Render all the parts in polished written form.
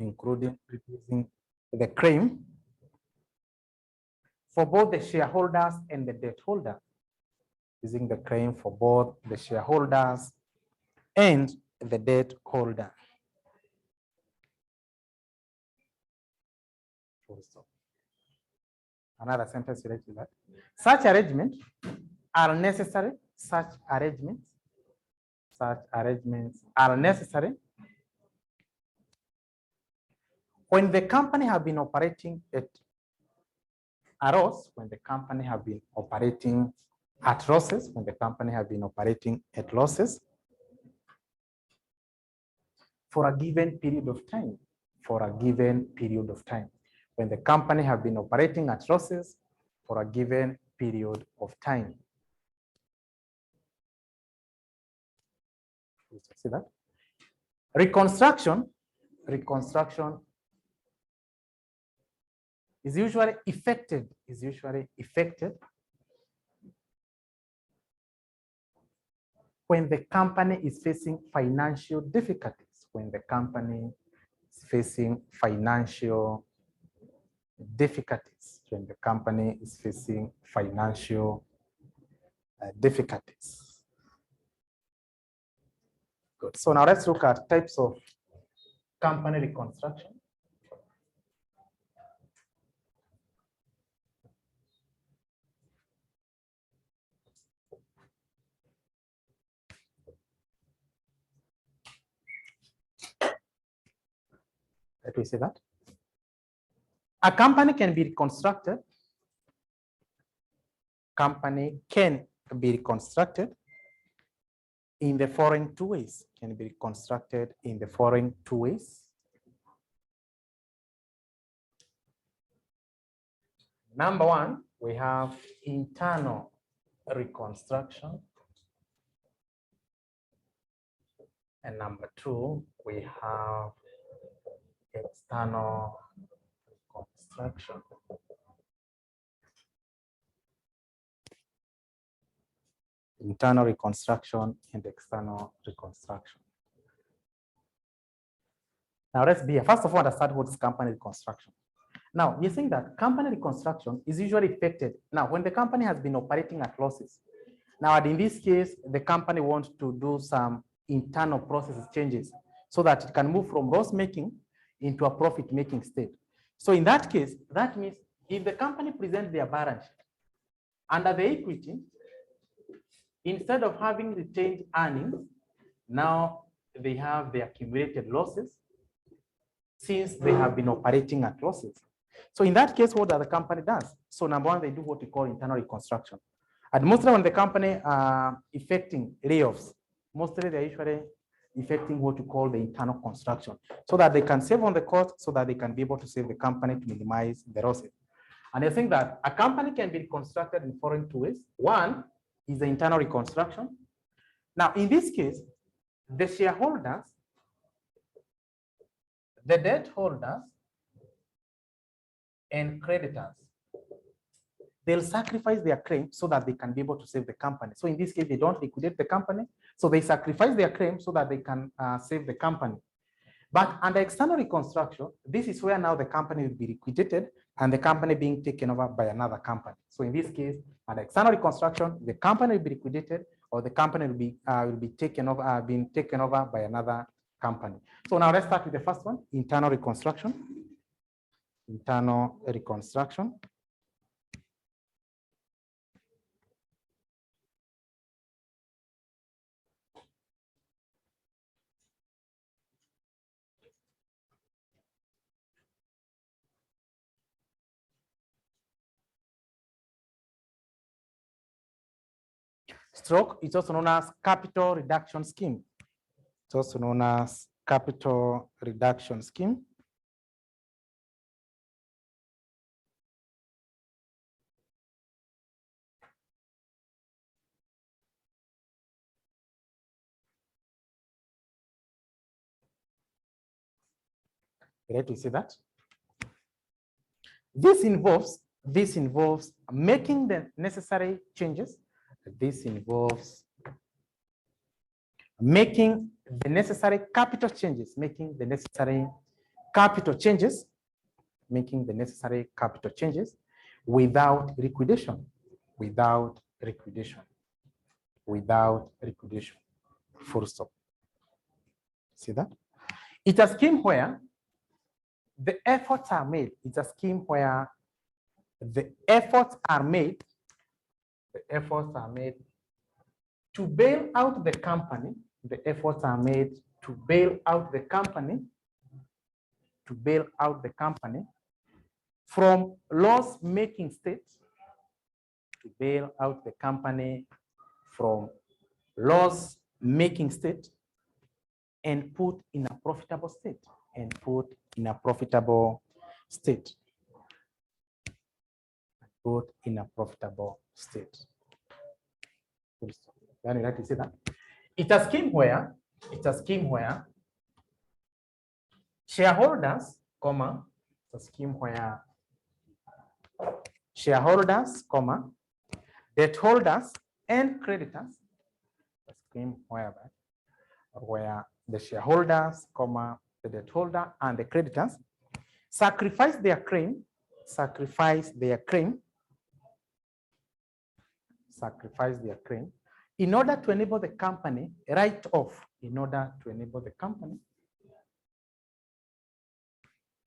including reducing the claim for both the shareholders and the debt holder, using the claim for both the shareholders and the debt holder. Another sentence related to that. Such arrangements are necessary. Such arrangements are necessary when the company have been operating at a loss, when the company have been operating at losses, when the company have been operating at losses for a given period of time, for a given period of time. When the company have been operating at losses for a given period of time. See that? Reconstruction is usually effected when the company is facing financial difficulties, when the company is facing financial difficulties, when the company is facing financial difficulties. Good. So now let's look at types of company reconstruction. Let me say that. A company can be reconstructed. Company can be reconstructed in the following two ways. Can be reconstructed in the following two ways. Number one, we have internal reconstruction. And number two, we have external reconstruction. Internal reconstruction and external reconstruction. Now let's be, first of all, understand what is company reconstruction. Now, we think that company reconstruction is usually effected. Now, when the company has been operating at losses, now in this case, the company wants to do some internal process changes so that it can move from loss making into a profit making state. So in that case, that means if the company presents their balance sheet under the equity, instead of having retained earnings, now they have the accumulated losses since they have been operating at losses. So in that case, what the company does? So number one, they do what we call internal reconstruction. And mostly when the company are effecting layoffs, mostly they're usually effecting what we call the internal construction, so that they can save on the cost, so that they can be able to save the company to minimize the losses. And I think that a company can be reconstructed in following two ways. One is the internal reconstruction. Now, in this case, the shareholders, the debt holders, and creditors, they'll sacrifice their claim so that they can be able to save the company. So in this case, they don't liquidate the company, so they sacrifice their claim so that they can save the company. But under external reconstruction, this is where now the company will be liquidated and the company being taken over by another company. So in this case, under external reconstruction, the company will be liquidated or the company will be taken over, being taken over by another company. So now let's start with the first one, internal reconstruction. Internal reconstruction. Stroke is also known as capital reduction scheme. It's also known as capital reduction scheme. Great to see that. This involves making the necessary changes. This involves making the necessary capital changes, making the necessary capital changes, making the necessary capital changes without liquidation, without liquidation, without liquidation, full stop. See that? It's a scheme where the efforts are made. It's a scheme where the efforts are made, to bail out the company. The efforts are made to bail out the company, from loss-making state, to bail out the company from loss-making state and put in a profitable state, Then you like to see that it's a scheme where shareholders, debt holders and creditors, a scheme where the shareholders, the debt holder and the creditors sacrifice their claim in order to enable the company to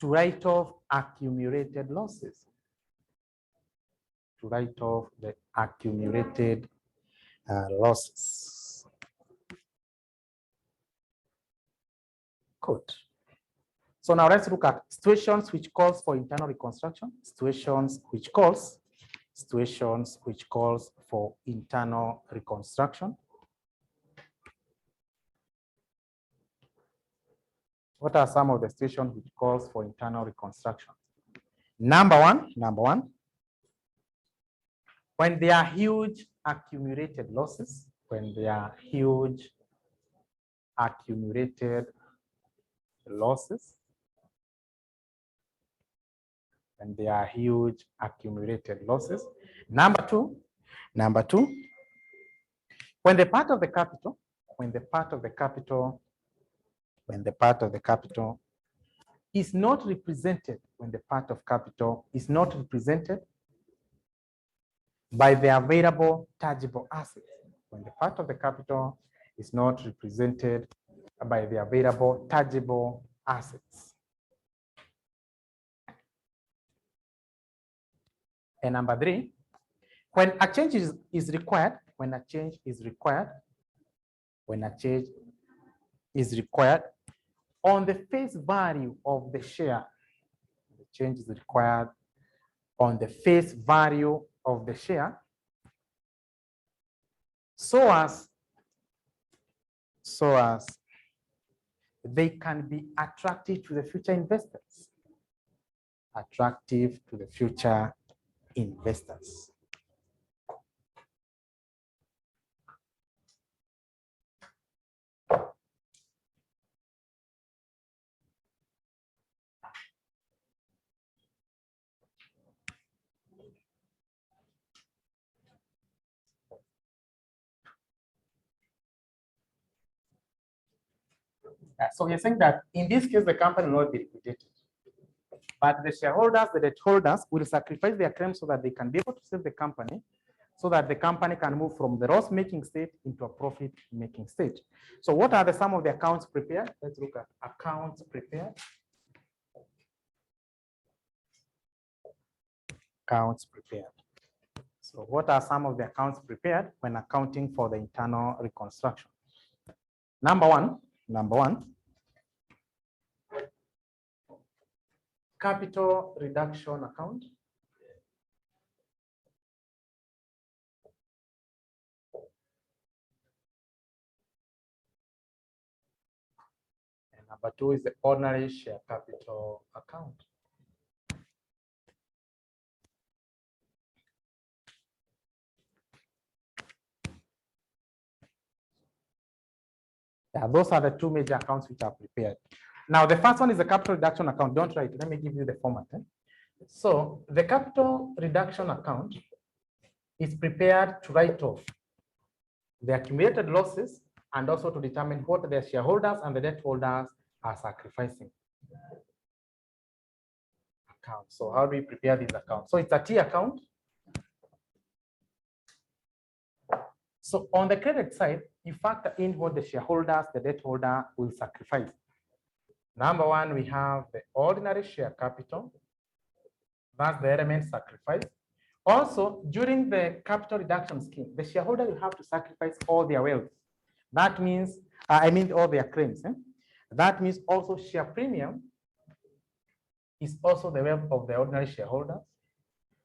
write off accumulated losses, Good. So now let's look at situations which calls for internal reconstruction, situations which calls for internal reconstruction. What are some of the situations which calls for internal reconstruction? Number one, when there are huge accumulated losses, Number two, when the part of the capital is not represented, by the available tangible assets, And number three, when a change is required, on the face value of the share, so as they can be attractive to the future investors. So you're saying that in this case, the company will not be liquidated, but the shareholders, the debt holders will sacrifice their claims so that they can be able to save the company, so that the company can move from the loss-making state into a profit-making state. So what are some of the accounts prepared? Let's look at accounts prepared. So what are some of the accounts prepared when accounting for the internal reconstruction? Number one, capital reduction account. And number two is the ordinary share capital account. Yeah, those are the two major accounts which are prepared. Now, the first one is the capital reduction account. Don't write it. Let me give you the format. So the capital reduction account is prepared to write off the accumulated losses and also to determine what the shareholders and the debt holders are sacrificing. account. So how do we prepare this account? So it's a T account. So on the credit side, you factor in what the shareholders, the debt holder will sacrifice. Number one, we have the ordinary share capital. That's the element sacrifice. Also, during the capital reduction scheme, the shareholder will have to sacrifice all their wealth. That means, all their claims. That means also share premium is also the wealth of the ordinary shareholders.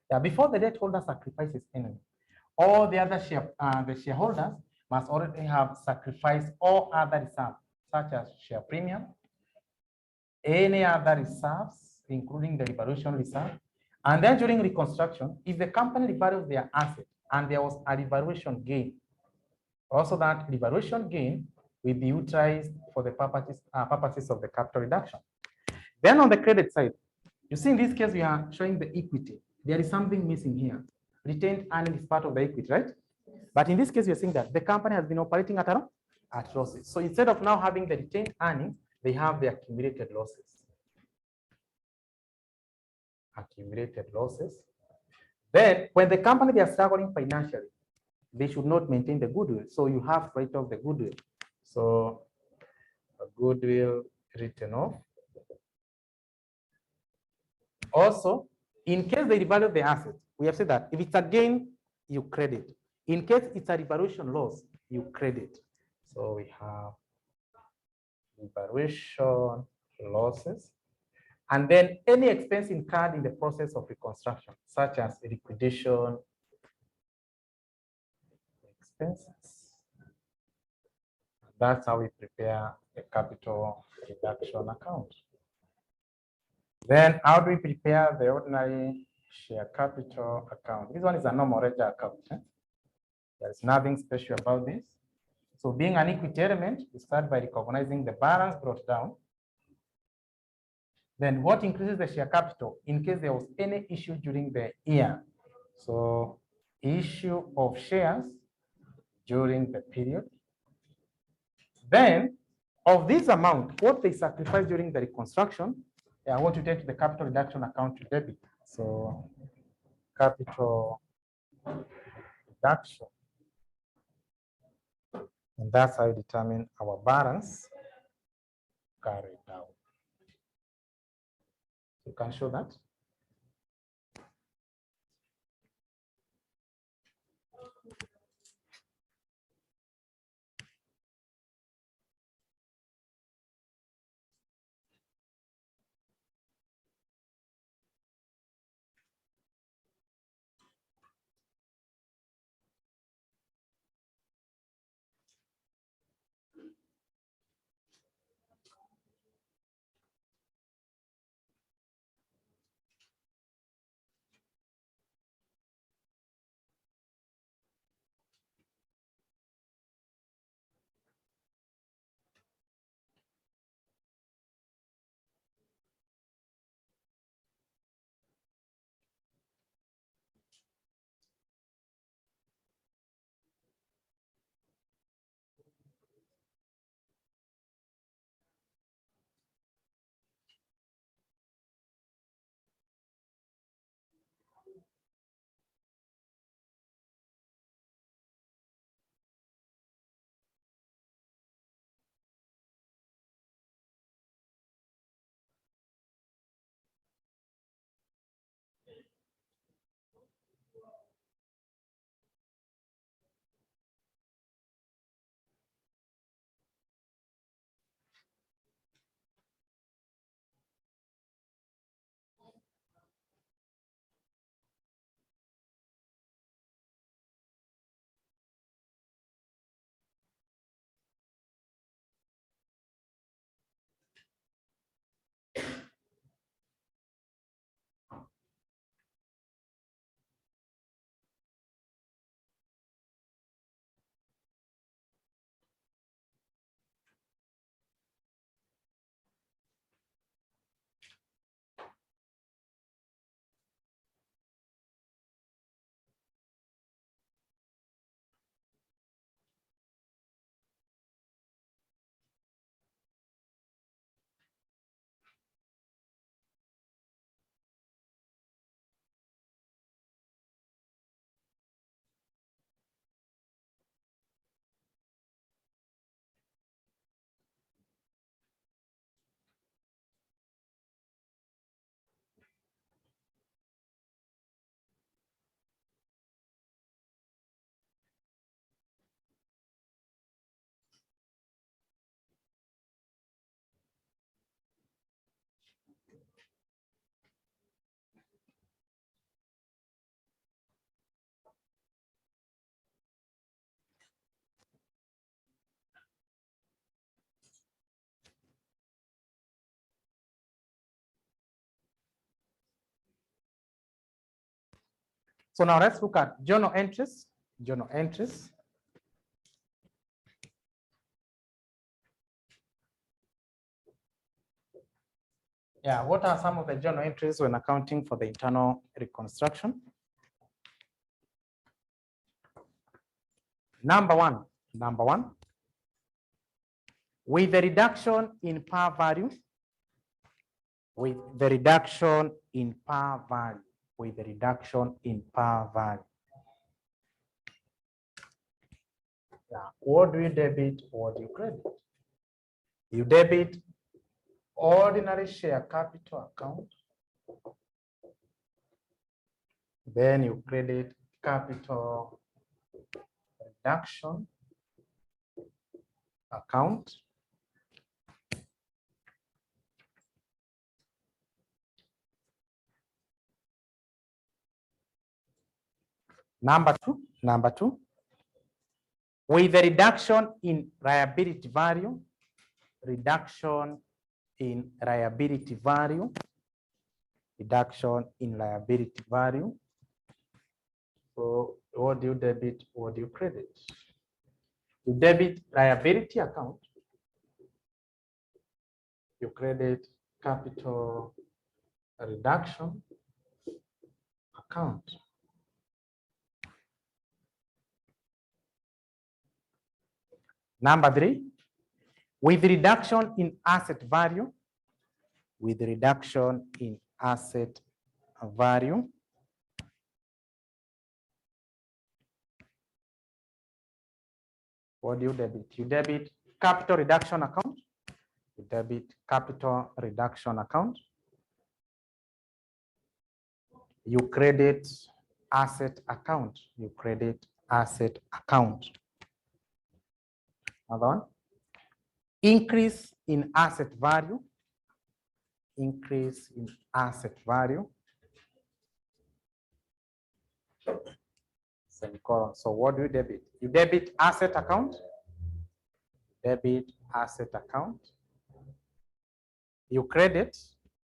Yeah, before the debt holder sacrifices anything, all the other the shareholders must already have sacrificed all other reserves, such as share premium, any other reserves, including the revaluation reserve. And then during reconstruction, if the company revalues their asset and there was a revaluation gain, also that revaluation gain will be utilized for the purposes of the capital reduction. Then on the credit side, you see in this case, we are showing the equity. There is something missing here. Retained earnings is part of the equity, right? But in this case, you're seeing that the company has been operating at losses. So instead of now having the retained earnings, they have the accumulated losses. Accumulated losses. Then when the company they are struggling financially, they should not maintain the goodwill. So you have to write off the goodwill. So a goodwill written off. Also, in case they revalue the asset, we have said that if it's a gain, you credit. In case it's a revaluation loss, you credit. So we have revaluation losses. And then any expense incurred in the process of reconstruction, such as liquidation expenses. That's how we prepare a capital reduction account. Then how do we prepare the ordinary share capital account? This one is a normal ledger account. There's nothing special about this. So being an equity element, we start by recognizing the balance brought down. Then what increases the share capital in case there was any issue during the year? So issue of shares during the period. Then of this amount, what they sacrifice during the reconstruction, I want to take to the capital reduction account to debit. So capital reduction. And that's how we determine our balance carried out. You can show that. So now let's look at journal entries. Journal entries. Yeah, what are some of the journal entries when accounting for the internal reconstruction? Number one, with the reduction in par value, with the reduction in par value, with the reduction in par value. Yeah, what do you debit or do you credit? You debit ordinary share capital account, then you credit capital reduction account. Number two, with the reduction in liability value, reduction in liability value, reduction in liability value. So what do you debit, what do you credit? You debit liability account, you credit capital reduction account. Number three, with reduction in asset value, with reduction in asset value, what do you debit? You debit capital reduction account, you debit capital reduction account, you credit asset account, you credit asset account. Another one, increase in asset value, increase in asset value. So what do you debit? You debit asset account, debit asset account. You credit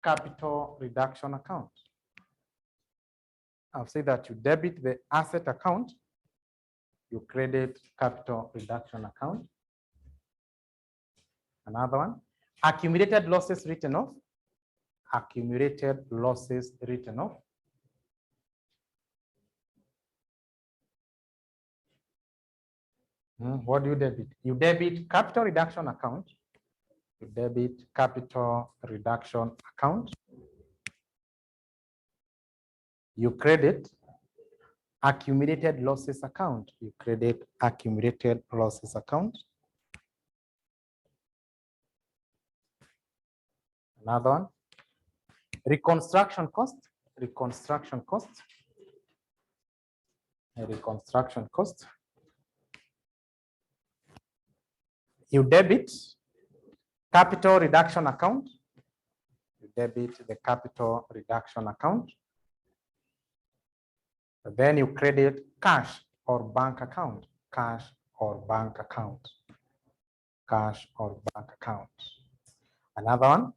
capital reduction account. I'll say that you debit the asset account, you credit capital reduction account. Another one, accumulated losses written off, accumulated losses written off. What do you debit? You debit capital reduction account, you debit capital reduction account. You credit accumulated losses account, you credit accumulated losses account. Another one, reconstruction cost, reconstruction cost, reconstruction cost. You debit capital reduction account, you debit the capital reduction account. Then you credit cash or bank account, cash or bank account, cash or bank account. Another one,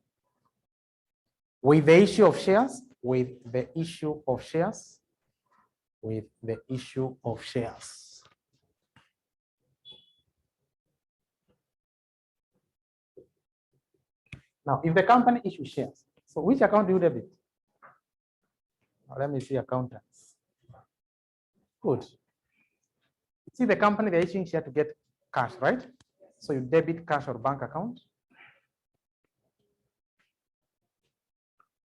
with the issue of shares, with the issue of shares, with the issue of shares. Now, if the company issues shares, so which account do you debit? Now, let me see accountants. Good. See the company, they're issuing share to get cash, right? So you debit cash or bank account.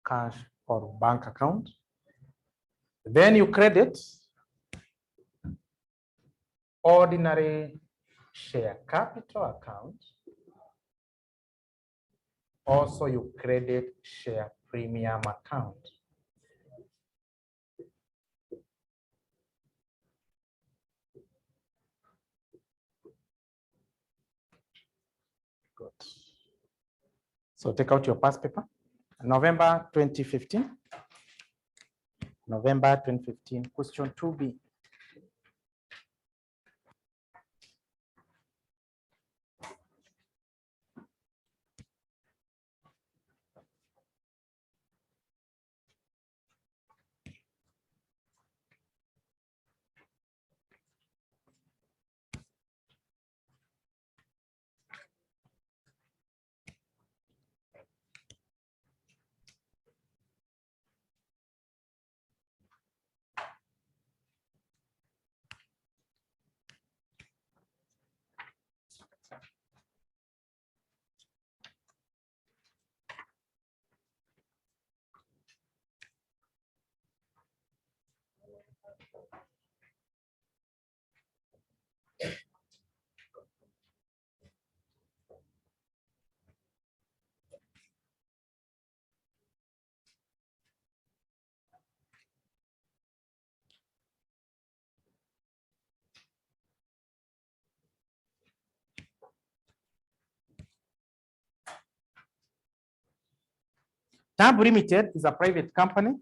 Cash or bank account. Then you credit ordinary share capital account. Also, you credit share premium account. Good. So take out your past paper. November 2015. November 2015, question 2B. TAB Limited is a private company.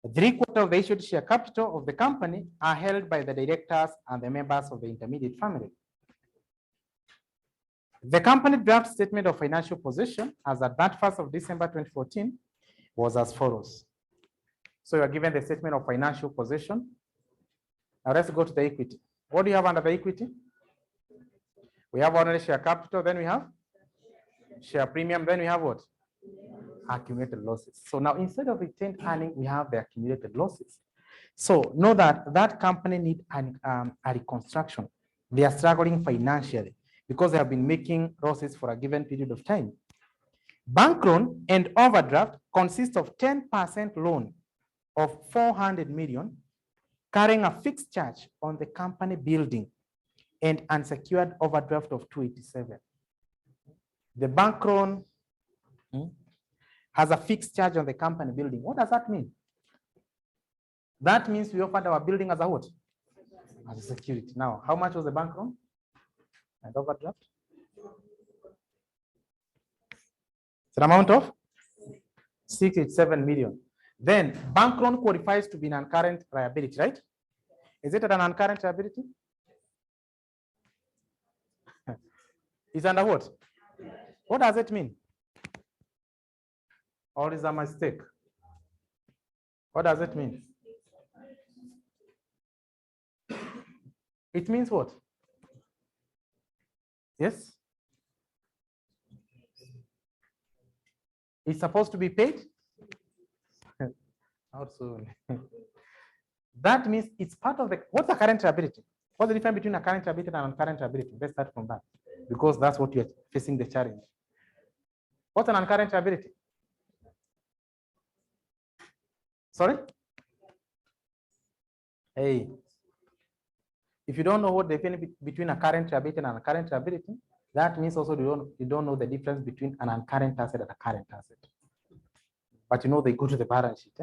3/4 of the issued share capital of the company are held by the directors and the members of the intermediate family. The company draft statement of financial position as at that 1st of December 2014 was as follows. So you are given the statement of financial position. Now let's go to the equity. What do you have under the equity? We have ordinary share capital, then we have share premium, then we have what? Accumulated losses. So now instead of retained earning, we have the accumulated losses. So know that that company needs a reconstruction. They are struggling financially because they have been making losses for a given period of time. Bank loan and overdraft consists of 10% loan of 400 million, carrying a fixed charge on the company building and unsecured overdraft of 287. The bank loan has a fixed charge on the company building. What does that mean? That means we offered our building as a what? As a security. Now, how much was the bank loan and overdraft? It's an amount of 687 million. Then bank loan qualifies to be an non-current liability, right? Is it a non-current liability? It's under what? What does it mean? Or is a mistake? What does it mean? It means what? Yes? It's supposed to be paid? How soon? That means it's part of the, what's the current liability? What's the difference between a current liability and a non-current liability? Let's start from that, because that's what you're facing the challenge. What's a non-current liability? Sorry? Hey, if you don't know what the difference between a current liability and a current liability, that means also you don't know the difference between an uncurrent asset and a current asset. But you know they go to the balance sheet.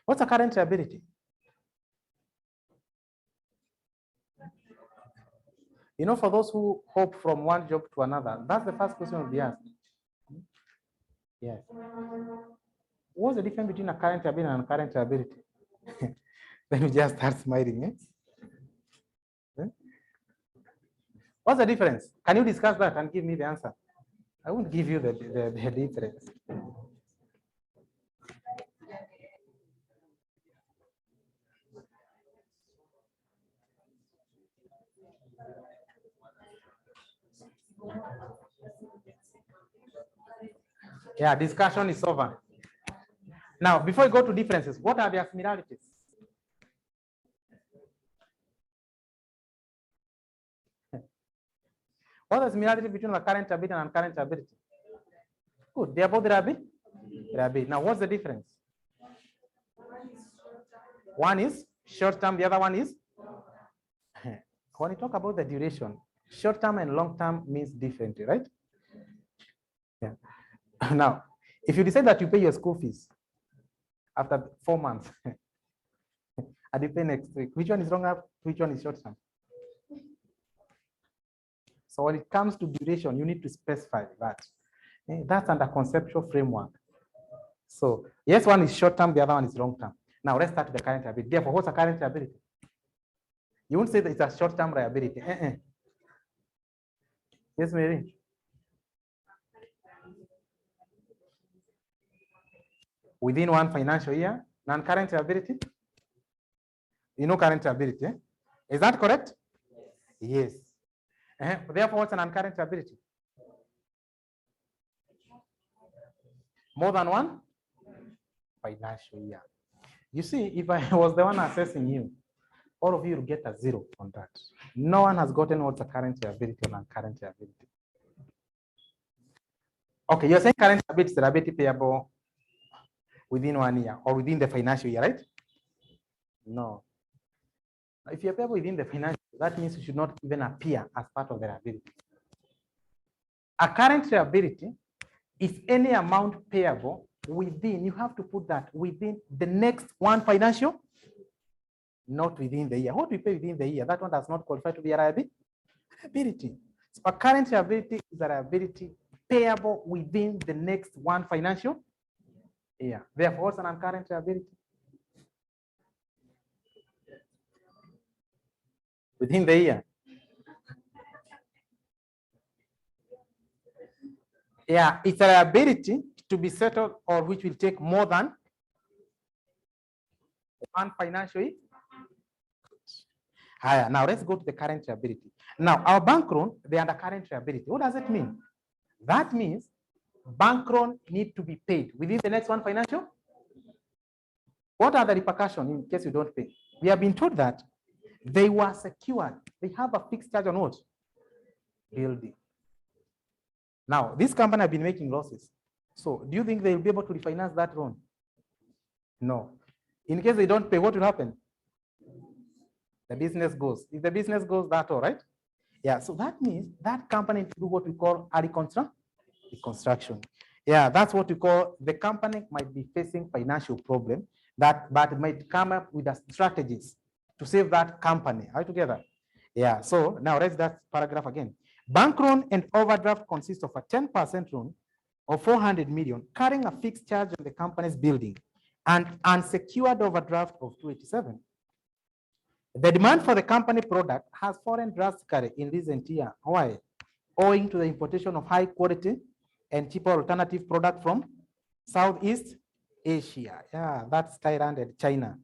What's a current liability? You know, for those who hop from one job to another, that's the first question will be asked. Yes. What's the difference between a current liability and a current liability? Then you just start smiling. What's the difference? Can you discuss that and give me the answer? I won't give you the difference. Yeah, discussion is over. Now, before we go to differences, what are their similarities? What is the similarity between the current liability and current liability? Good, they are both liability. Now, what's the difference? One is short term, the other one is? When you talk about the duration, short term and long term means differently, right? Yeah. Now, if you decide that you pay your school fees after 4 months, and you pay next week, which one is long term, which one is short term? So when it comes to duration, you need to specify that. That's under conceptual framework. So yes, one is short term, the other one is long term. Now let's start with the current liability. Therefore, what's a current liability? You won't say that it's a short term liability. Yes, Mary. Within one financial year, non-current liability. You know current liability. Is that correct? Yes. Therefore, what's an non-current liability? More than one financial year. You see, if I was the one assessing you, all of you will get a 0 on that. No one has gotten what's a current liability or non-current liability. Okay, you're saying current liability is the liability payable within 1 year or within the financial year, right? No. If you're payable within the financial, that means you should not even appear as part of the liability. A current liability is any amount payable within, you have to put that within the next one financial, not within the year. What we pay within the year, that one does not qualify to be a liability. So a current liability is a liability payable within the next one financial year. Therefore, what's an uncurrent liability? Within the year. Yeah, it's a liability to be settled or which will take more than one financial year. Higher. Now let's go to the current liability. Now our bank loan, they are under current liability. What does it mean? That means bank loan need to be paid within the next one financial. What are the repercussions in case you don't pay? We have been told that they were secured. They have a fixed charge on what? Building. Now, this company have been making losses. So do you think they will be able to refinance that loan? No. In case they don't pay, what will happen? The business goes. If the business goes, that's all right. Yeah, so that means that company to do what we call a reconstruction. Yeah, that's what we call, the company might be facing financial problem but might come up with the strategies to save that company. Are you together? Yeah, so now let's that paragraph again. Bank loan and overdraft consists of a 10% loan of 400 million carrying a fixed charge on the company's building and unsecured overdraft of 287. The demand for the company product has fallen drastically in recent years. Why? Owing to the importation of high quality and cheaper alternative product from Southeast Asia. Yeah, that's Thailand and China.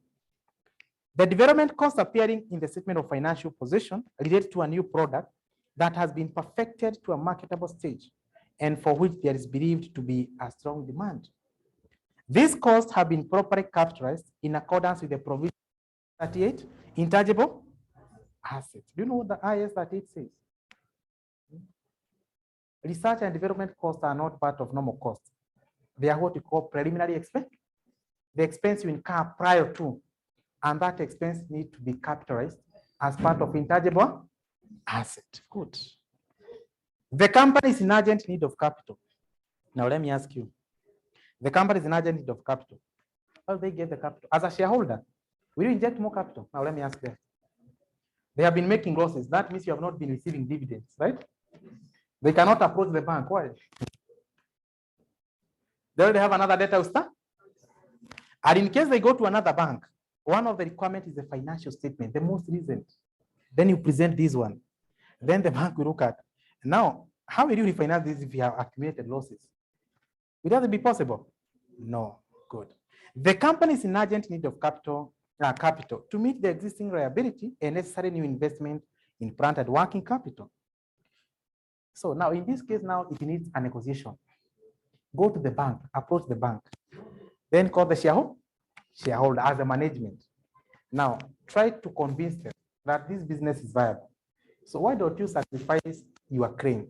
The development cost appearing in the statement of financial position relates to a new product that has been perfected to a marketable stage and for which there is believed to be a strong demand. These costs have been properly capitalized in accordance with the provision 38, intangible assets. Do you know what the IS 38 says? Research and development costs are not part of normal costs. They are what we call preliminary expense. The expense you incur prior to, and that expense needs to be capitalized as part of intangible asset. Good. The company is in urgent need of capital. Now let me ask you. The company is in urgent need of capital. How do they get the capital? As a shareholder, will you inject more capital? Now let me ask them. They have been making losses. That means you have not been receiving dividends, right? They cannot approach the bank. Why? They already have another data start. And in case they go to another bank, one of the requirements is the financial statement, the most recent. Then you present this one. Then the bank will look at. Now, how will you refinance this if you have accumulated losses? Will that be possible? No. Good. The company is in urgent need of capital to meet the existing liability and necessary new investment in plant and working capital. So now in this case, now it needs a negotiation. Go to the bank, approach the bank, then call the shareholder as a management. Now try to convince them that this business is viable. So why don't you sacrifice your claim?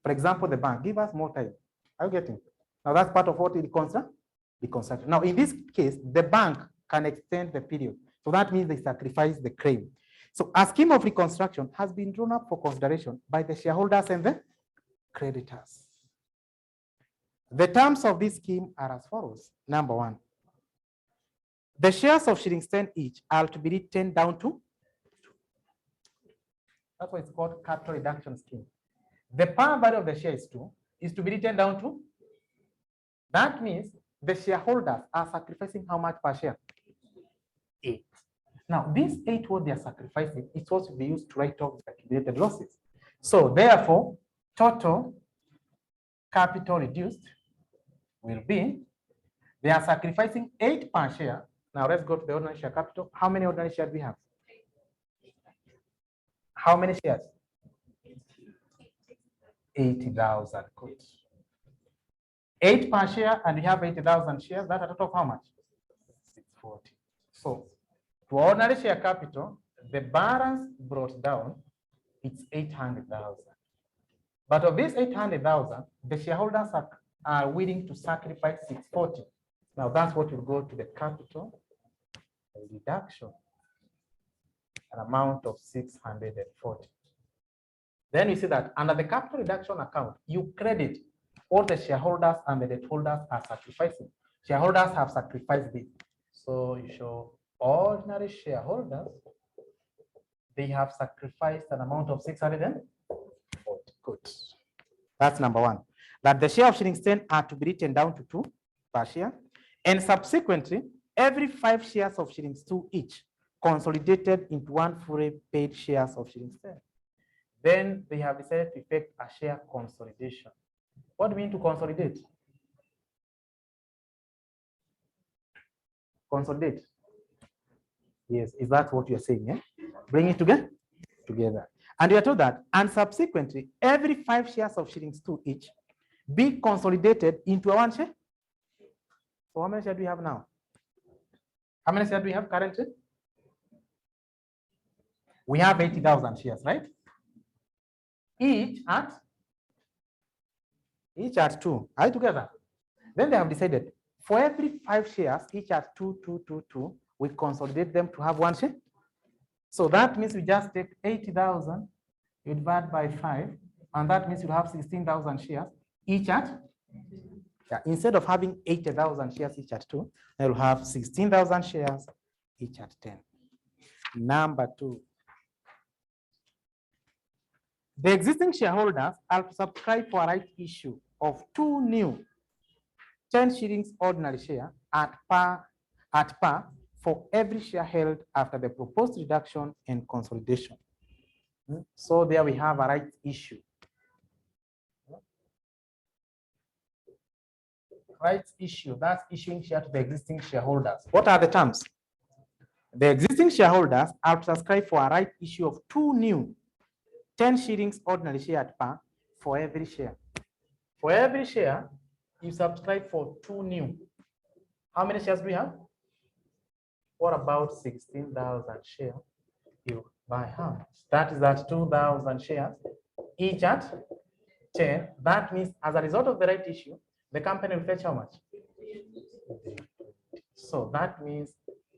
For example, the bank, give us more time. Are you getting? Now that's part of what it concerns. Now in this case, the bank can extend the period. So that means they sacrifice the claim. So a scheme of reconstruction has been drawn up for consideration by the shareholders and the creditors. The terms of this scheme are as follows. Number one, the shares of shillings 10 each are to be written down to, that's why it's called capital reduction scheme. The par value of the share is 2, is to be written down to. That means the shareholders are sacrificing how much per share? 8. Now, this 8 what they are sacrificing is what they used to write off the accumulated losses. So therefore, total capital reduced will be, they are sacrificing 8 per share. Now let's go to the ordinary share capital. How many ordinary shares we have? How many shares? 80,000. Good. 8 per share, and we have 80,000 shares. That's a total of how much? 640. So to ordinary share capital, the balance brought down, it's 800,000. But of this 800,000, the shareholders are willing to sacrifice 640. Now that's what will go to the capital reduction, an amount of 640. Then you see that under the capital reduction account, you credit all the shareholders and the debt holders are sacrificing. Shareholders have sacrificed this. So you show ordinary shareholders, they have sacrificed an amount of 640. Good. That's number one. That the share of shillings 10 are to be written down to 2 per share. And subsequently, every 5 shares of shillings 2 each consolidated into 1 fully paid shares of shillings 10. Then they have decided to effect a share consolidation. What do we mean to consolidate? Consolidate. Yes, is that what you're saying? Yeah? Bring it together. And we are told that, and subsequently, every 5 shares of shillings 2 each be consolidated into a 1 share. So how many shares do we have now? How many shares do we have currently? We have 80,000 shares, right? Each at 2. Are you together? Then they have decided for every 5 shares, each at 2, we consolidate them to have 1 share. So that means we just take 80,000, you divide by 5, and that means you have 16,000 shares each at. Yeah, instead of having 80,000 shares each at 2, they will have 16,000 shares each at 10. Number 2. The existing shareholders are to subscribe for a right issue of 2 new 10 shillings ordinary share at par for every share held after the proposed reduction and consolidation. So there we have a right issue. Rights issue, that's issuing share to the existing shareholders. What are the terms? The existing shareholders are to subscribe for a right issue of 2 new 10 shillings ordinary share at par for every share. For every share, you subscribe for 2 new. How many shares do we have? What about 16,000 shares? You buy how much? That is at 2,000 shares, each at 10. That means as a result of the right issue, the company will fetch how much? So that means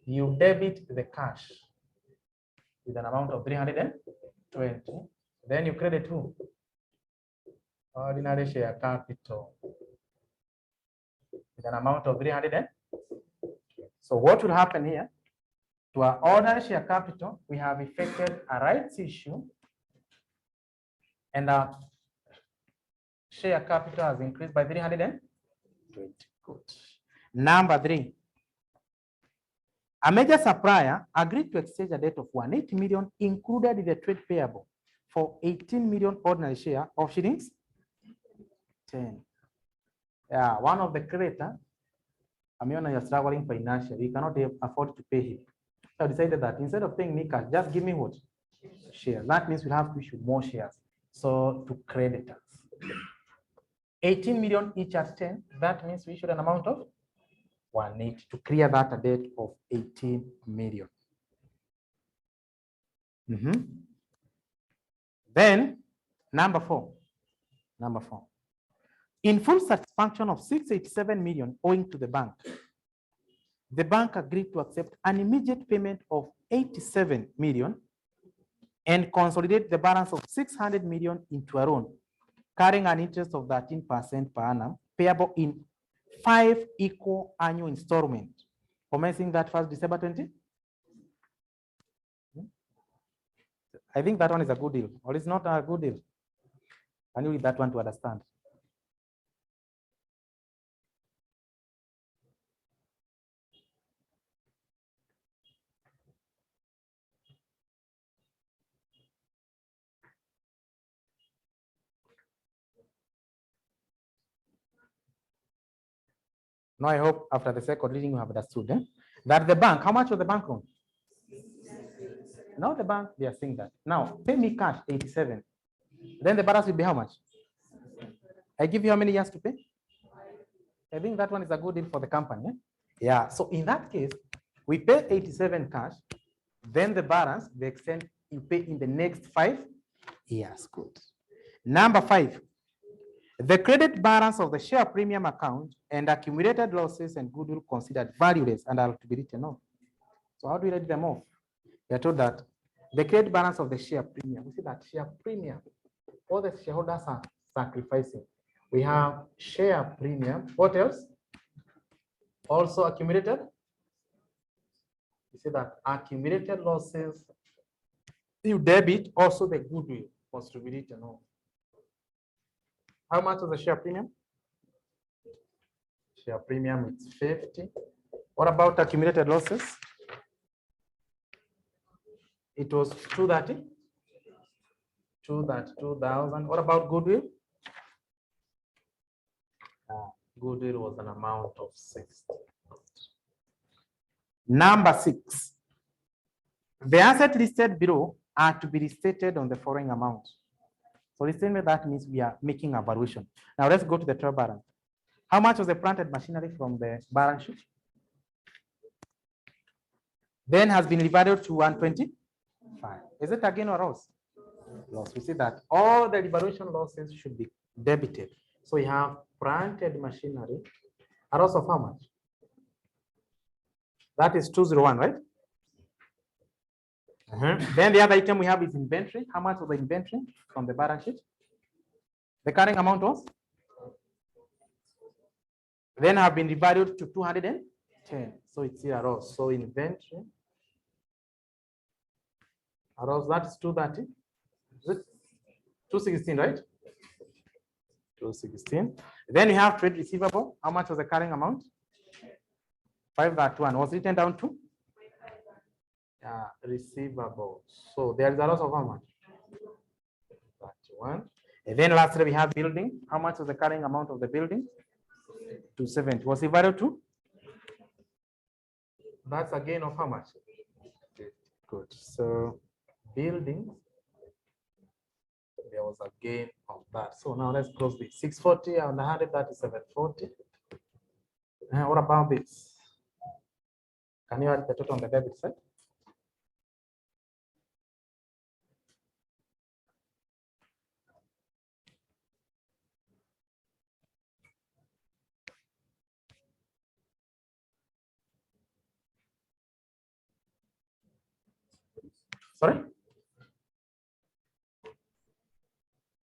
you debit the cash with an amount of 320. Then you credit who? Ordinary share capital with an amount of 300. So what will happen here? To our ordinary share capital, we have effected a rights issue, and our share capital has increased by 320. Good. Number 3. A major supplier agreed to exchange a debt of 180 million included in the trade payable for 18 million ordinary share of shillings 10. Yeah, one of the creditor, Amiona, you're struggling financially, you cannot afford to pay him. So I decided that instead of paying me cash, just give me what? Shares. That means we have to issue more shares. So to creditors. 18 million each at 10, that means we issued an amount of 180 to clear that a debt of 18 million. Then number 4. In full satisfaction of 687 million owing to the bank agreed to accept an immediate payment of 87 million and consolidate the balance of 600 million into a loan, carrying an interest of 13% per annum, payable in 5 equal annual installments, commencing that 1st December 20. I think that one is a good deal, or it's not a good deal. Can you read that one to understand? No, I hope after the second reading you have understood that the bank, how much was the bank loan? Now the bank, they are saying that. Now, pay me cash, 87. Then the balance will be how much? I give you how many years to pay? I think that one is a good deal for the company. Yeah, so in that case, we pay 87 cash, then the balance, the extent you pay in the next 5 years. Good. Number 5. The credit balance of the share premium account and accumulated losses and goodwill considered valueless and are to be written off. So how do we write them off? We are told that the credit balance of the share premium. We see that share premium, all the shareholders are sacrificing. We have share premium. What else? Also accumulated. You see that accumulated losses, you debit also the goodwill contributed. How much is the share premium? Share premium is 50. What about accumulated losses? It was 230. 2,000. What about goodwill? Goodwill was an amount of 60. Number 6. The asset listed below are to be restated on the following amount. So restatement, that means we are making a valuation. Now let's go to the trial balance. How much was the planted machinery from the balance sheet? Then has been revalued to 125. Is it a gain or loss? Loss. We see that all the revaluation losses should be debited. So we have planted machinery, a loss of how much? That is 201, right? Then the other item we have is inventory. How much was the inventory from the balance sheet? The carrying amount was? Then have been revalued to 210. So it's here a loss. So inventory, a loss, that is 230. Is it 216, right? 216. Then you have trade receivable. How much was the carrying amount? 531. Was written down to? Receivable. So there is a loss of how much? 31. And then lastly, we have building. How much was the carrying amount of the building? 270. Was it valued to? That's a gain of how much? Good. So building, there was a gain of that. So now let's close this. 640 and 100, that is 740. And what about this? Can you add the total on the debit side? Sorry?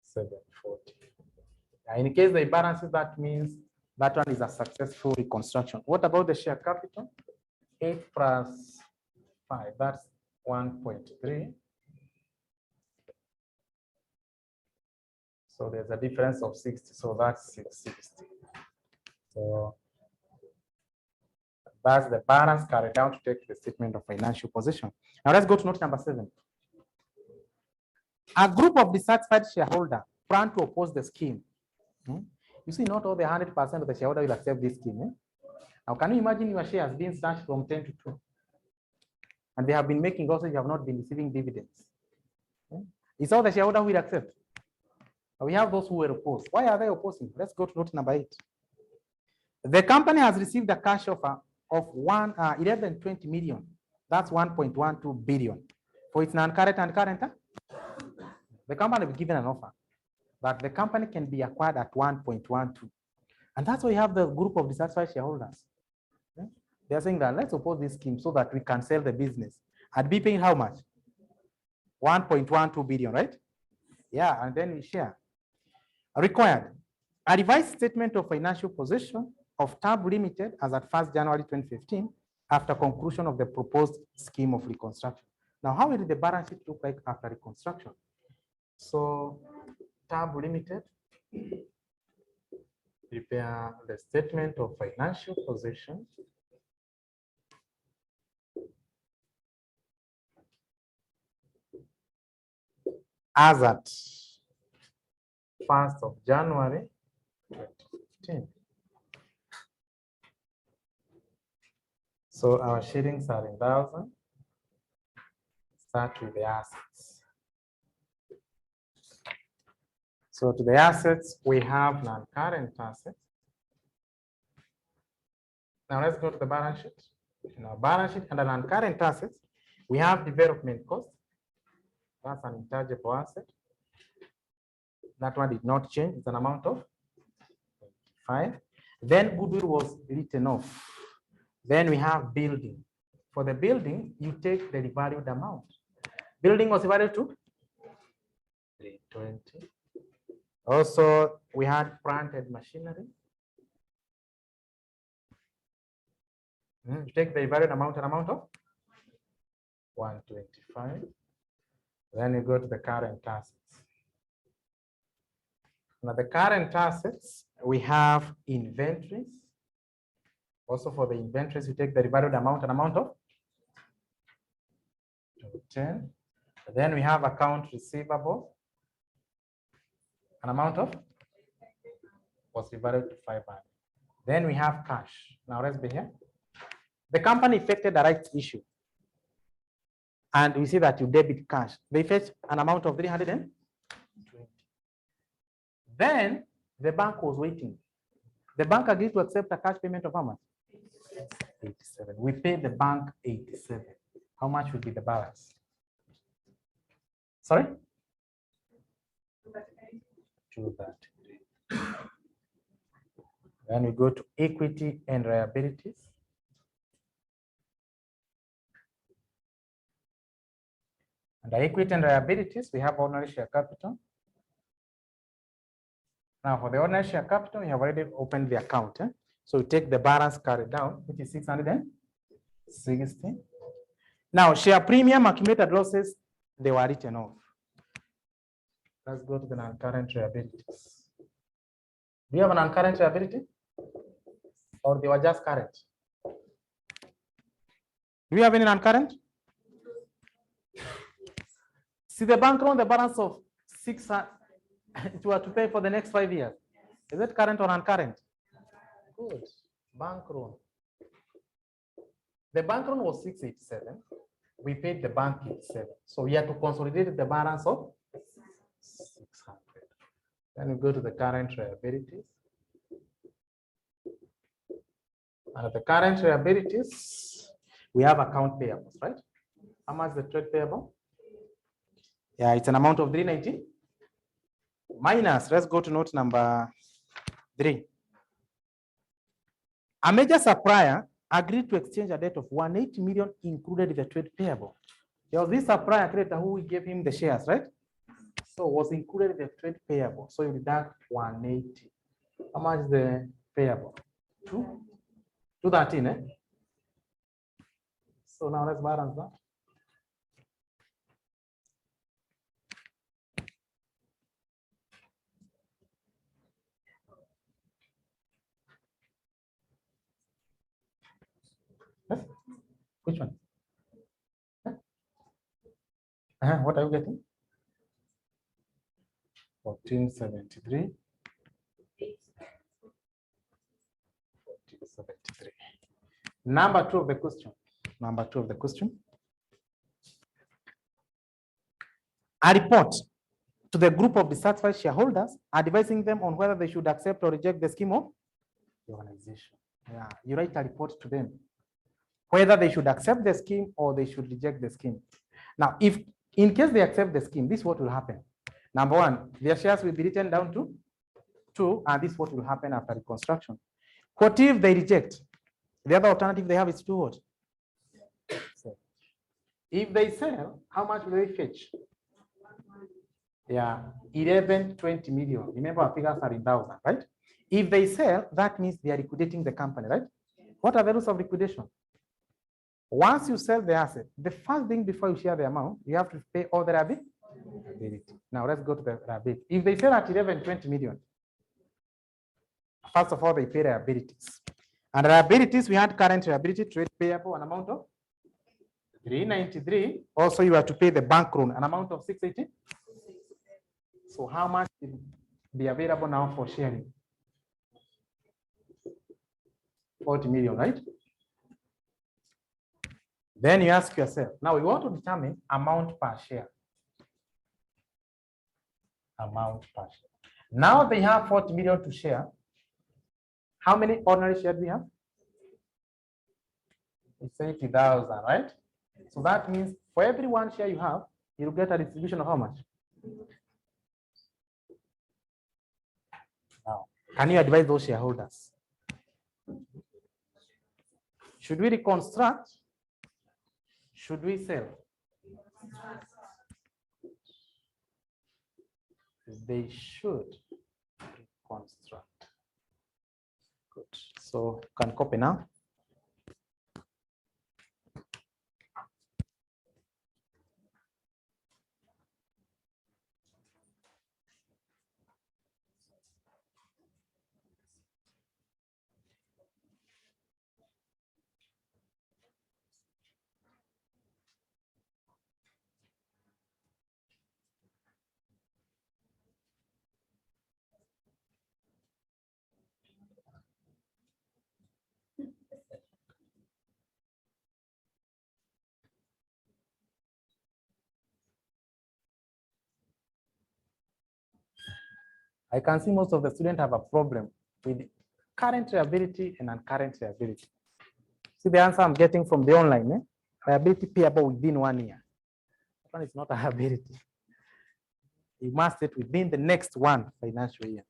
740. In case the imbalances, that means that one is a successful reconstruction. What about the share capital? 8 plus 5, that's 1.3. So there's a difference of 60, so that's 660. So that's the balance carried down to take the statement of financial position. Now let's go to note number 7. A group of dissatisfied shareholders plan to oppose the scheme. You see, not all the 100% of the shareholder will accept this scheme. Now, can you imagine your shares being slashed from 10 to 2? And they have been making losses, you have not been receiving dividends. It's all the shareholder who will accept. We have those who will oppose. Why are they opposing? Let's go to note number 8. The company has received a cash offer of 1120 million. That's 1.12 billion for its non-current and current. The company will be given an offer that the company can be acquired at 1.12. And that's why we have the group of dissatisfied shareholders. They're saying that let's oppose this scheme so that we can sell the business. And be paying how much? 1.12 billion, right? Yeah, and then we share. Required. A revised statement of financial position of TAB Limited as at 1st January 2015 after conclusion of the proposed scheme of reconstruction. Now, how will the balance sheet look like after reconstruction? So, TAB Limited prepare the statement of financial position as at 1st of January 2015. So our shillings are in thousand. Start with the assets. So to the assets, we have non-current assets. Now let's go to the balance sheet. In our balance sheet under non-current assets, we have development cost. That's an intangible asset. That one did not change. It's an amount of 5. Then goodwill was written off. Then we have building For the building, you take the revalued amount. Building was valued to 320. Also, we had plant and machinery. You take the revalued amount, an amount of 125. Then you go to the current assets. Now, the current assets, we have inventories. Also, for the inventories, you take the revalued amount, an amount of 210. Then we have account receivable, an amount of was revalued to 500. Then we have cash. Now let's be here. The company effected a rights issue, and we see that you debit cash. They fetch an amount of 320. Then the bank was waiting. The bank agreed to accept a cash payment of how much? 87. We paid the bank 87. How much would be the balance? Sorry? 233. Then we go to equity and liabilities. Under equity and liabilities, we have ordinary share capital. Now, for the ordinary share capital, we have already opened the account. So we take the balance carried down, which is 660. Now, share premium accumulated losses, they were written off. Let's go to the non-current liabilities. Do you have a non-current liability? Or they were just current? Do you have any non-current? See the bank loan, the balance of 600, it were to pay for the next 5 years. Is it current or non-current? Good. Bank loan. The bank loan was 687. We paid the bank 87. So we had to consolidate the balance of 600. Then we go to the current liabilities. And the current liabilities, we have account payables, right? How much is the trade payable? Yeah, it's an amount of 390. Minus, let's go to note number 3. A major supplier agreed to exchange a debt of 180 million included in the trade payable. There was this supplier creditor who gave him the shares, right? So was included in the trade payable. So you deduct 180. How much is the payable? 213, eh? So now let's balance that. Yes? Which one? What are you getting? 1473. 1473. Number 2 of the question. Number 2 of the question. A report to the group of dissatisfied shareholders advising them on whether they should accept or reject the scheme of the organization. Yeah, you write a report to them whether they should accept the scheme or they should reject the scheme. Now, if in case they accept the scheme, this is what will happen. Number 1, their shares will be written down to 2, and this is what will happen after reconstruction. What if they reject? The other alternative they have is 2 what? So, if they sell, how much will they fetch? Yeah, 11, 20 million. Remember, our figures are in thousand, right? If they sell, that means they are liquidating the company, right? What are the rules of liquidation? Once you sell the asset, the first thing before you share the amount, you have to pay all the liability. Now let's go to the liability. If they sell at 11, 20 million, first of all, they pay liabilities. And liabilities, we had current liability, trade payable, an amount of 393. Also, you have to pay the bank loan, an amount of 680. So how much will be available now for sharing? 40 million, right? Then you ask yourself, now we want to determine amount per share. Amount per share. Now they have 40 million to share. How many ordinary shares do we have? It's 80,000, right? So that means for every 1 share you have, you'll get a distribution of how much? Now, can you advise those shareholders? Should we reconstruct Should we sell? They should reconstruct. Good. So can copy now. I can see most of the students have a problem with current liability and non-current liability. See the answer I'm getting from the online, eh? Liability payable within 1 year. That one is not a liability. You must set within the next one financial year.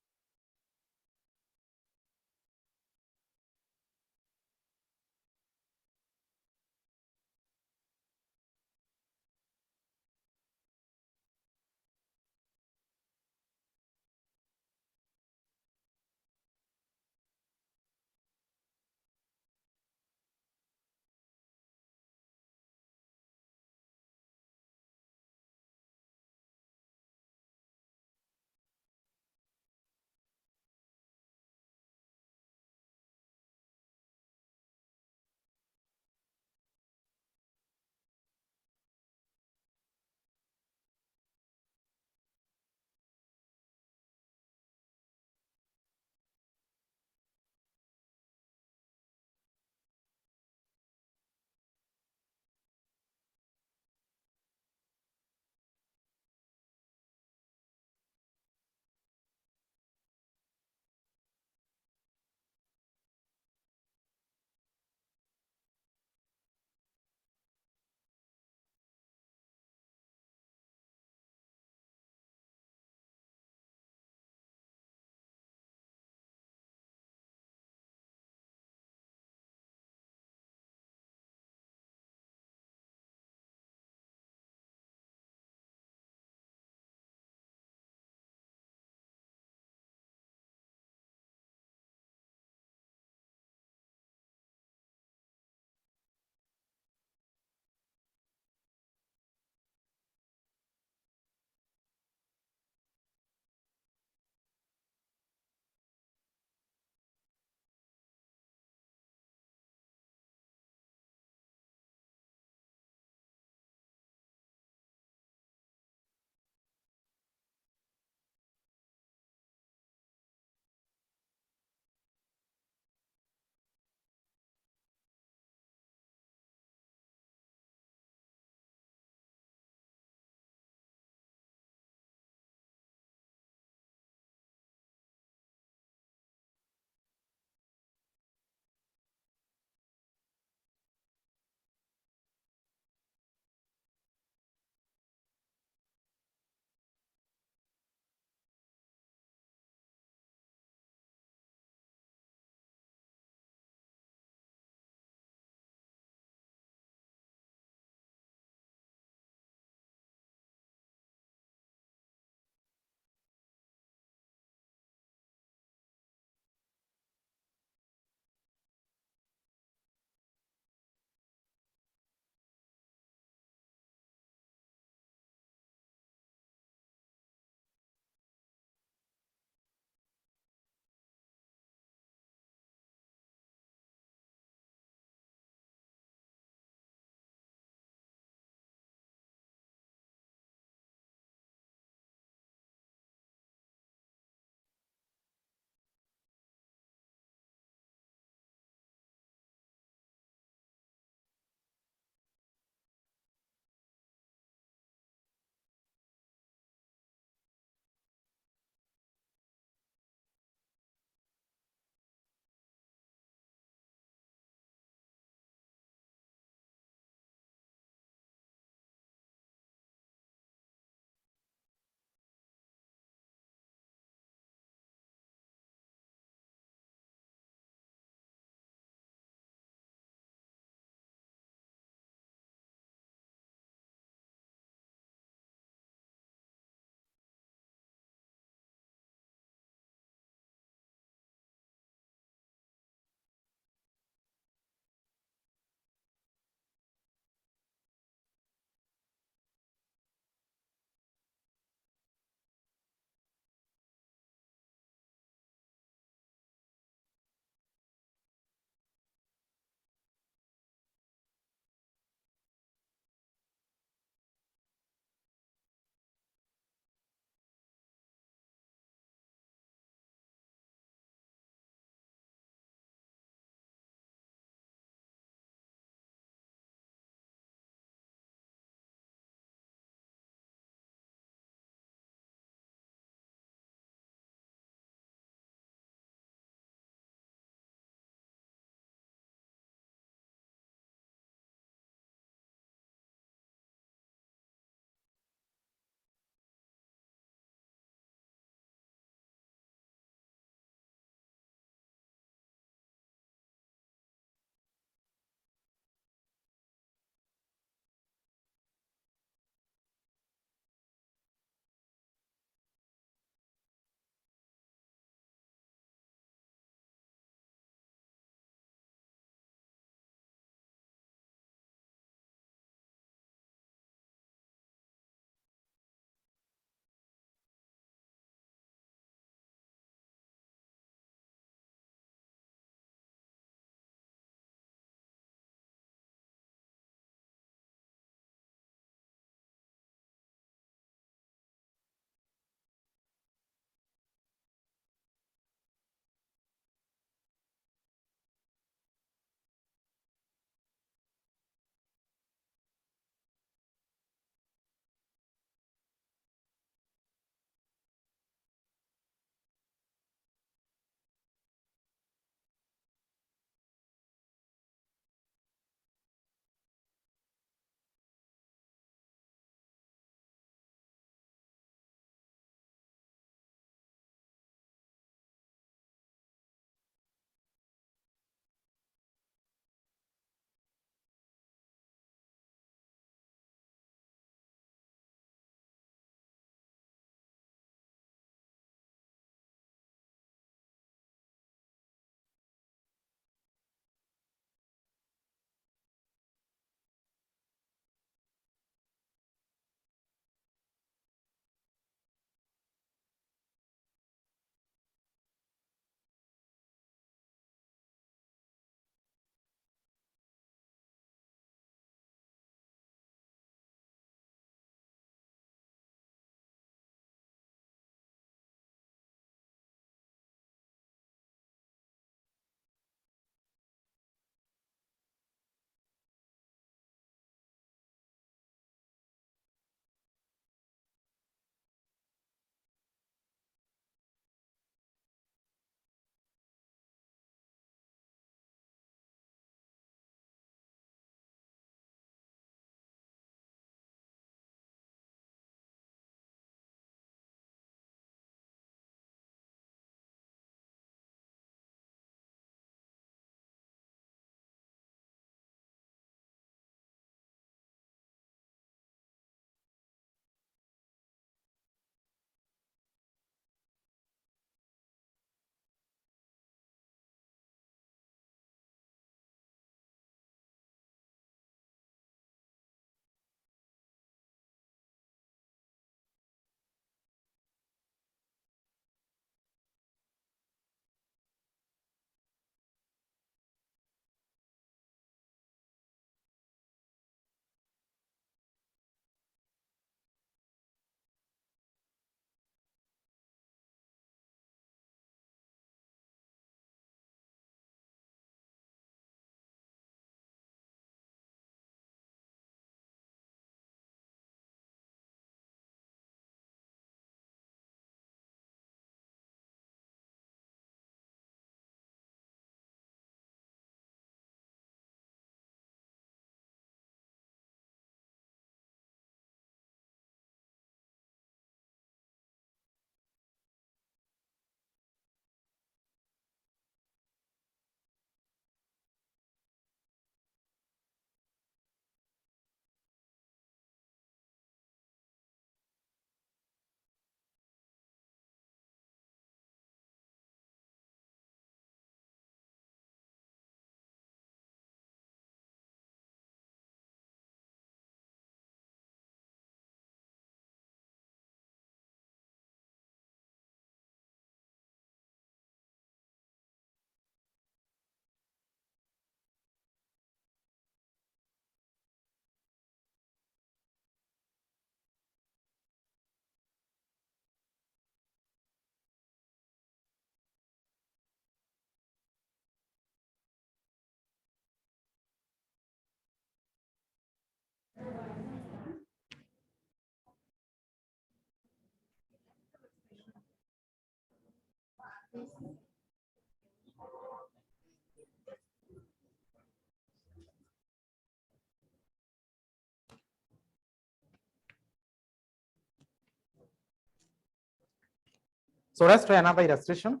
So let's try another illustration.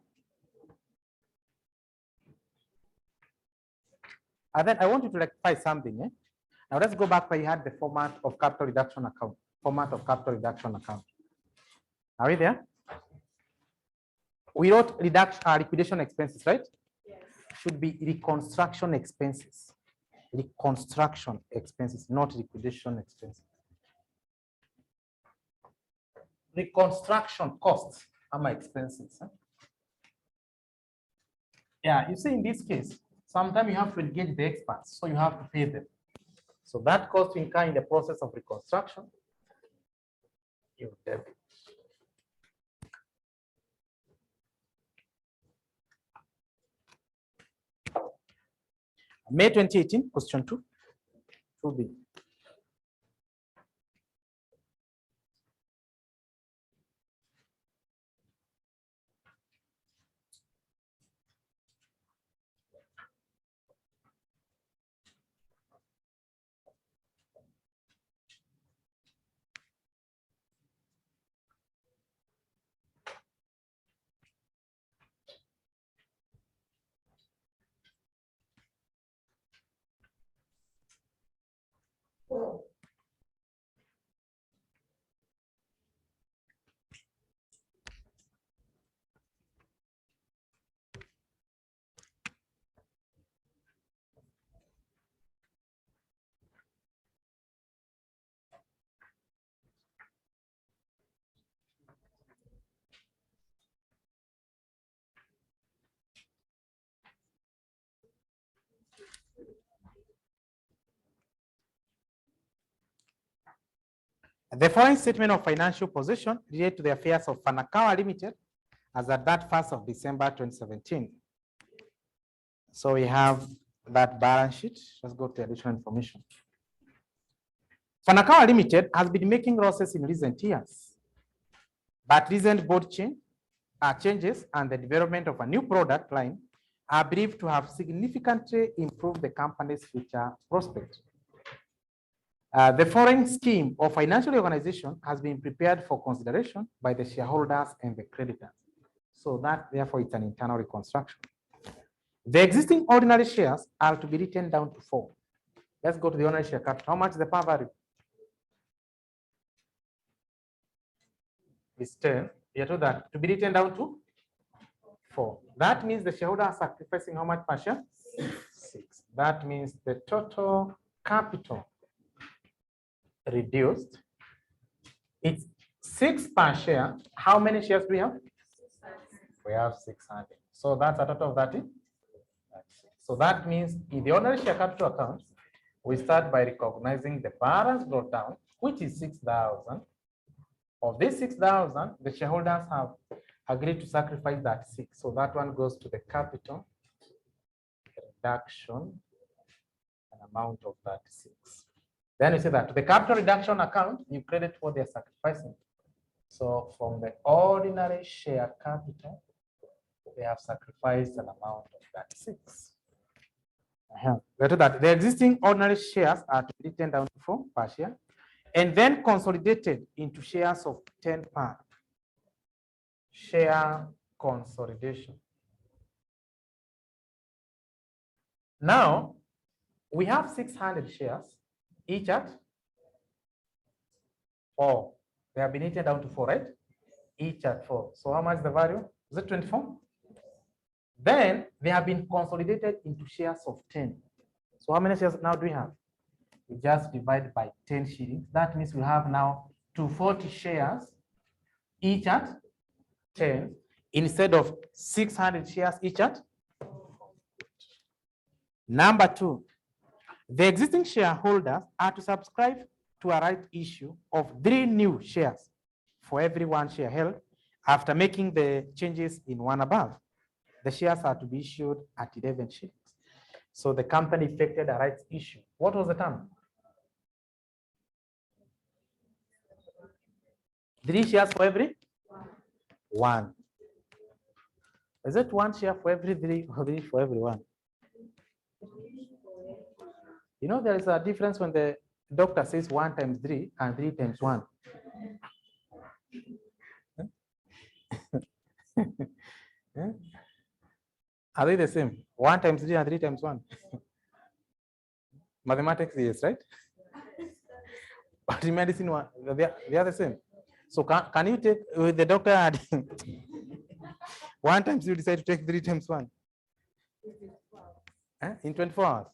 And then I want you to rectify something. Now let's go back where you had the format of capital reduction account. Format of capital reduction account. Are we there? We wrote liquidation expenses, right? Yes. Should be reconstruction expenses. Reconstruction expenses, not liquidation expenses. Reconstruction costs are my expenses. Yeah, you see in this case, sometimes you have to engage the experts, so you have to pay them. So that cost you incur in the process of reconstruction, you debit. May 2018, question 2. 2B. The following statement of financial position related to the affairs of Fanaka Limited as at that 1st of December 2017. So we have that balance sheet. Let's go to additional information. Fanaka Limited has been making losses in recent years, but recent board changes and the development of a new product line are believed to have significantly improved the company's future prospects. The following scheme of financial organization has been prepared for consideration by the shareholders and the creditors. So that, therefore, it's an internal reconstruction. The existing ordinary shares are to be written down to 4. Let's go to the ordinary share capital. How much is the par value? It's 10. You told that to be written down to 4. That means the shareholder are sacrificing how much per share? 6. That means the total capital reduced. It's 6 per share. How many shares do we have? 600. We have 600. So that's a total of 30. So that means in the ordinary share capital account, we start by recognizing the balance brought down, which is 6,000. Of this 6,000, the shareholders have agreed to sacrifice that 6. So that one goes to the capital reduction, an amount of that 6. Then you say that to the capital reduction account, you credit what they're sacrificing. So from the ordinary share capital, they have sacrificed an amount of that 6. That the existing ordinary shares are to be written down to 4 per share and then consolidated into shares of 10 per share consolidation. Now we have 600 shares, each at 4. They have been written down to 4, right? Each at 4. So how much is the value? Is it 24? Then they have been consolidated into shares of 10. So how many shares now do we have? We just divide by 10 shillings. That means we have now 240 shares, each at 10, instead of 600 shares each at. Number 2, the existing shareholders are to subscribe to a right issue of 3 new shares for every 1 share held after making the changes in one above. The shares are to be issued at 11 shillings. So the company effected a rights issue. What was the term? 3 shares for every 1. Is it 1 share for every 3 or 3 for everyone? You know, there is a difference when the doctor says 1 times 3 and 3 times 1. Are they the same? 1 times 3 and 3 times 1. Mathematics, yes, right? But in medicine, they are the same. So can you take with the doctor adding 1 times you decide to take 3 times 1? In 24 hours?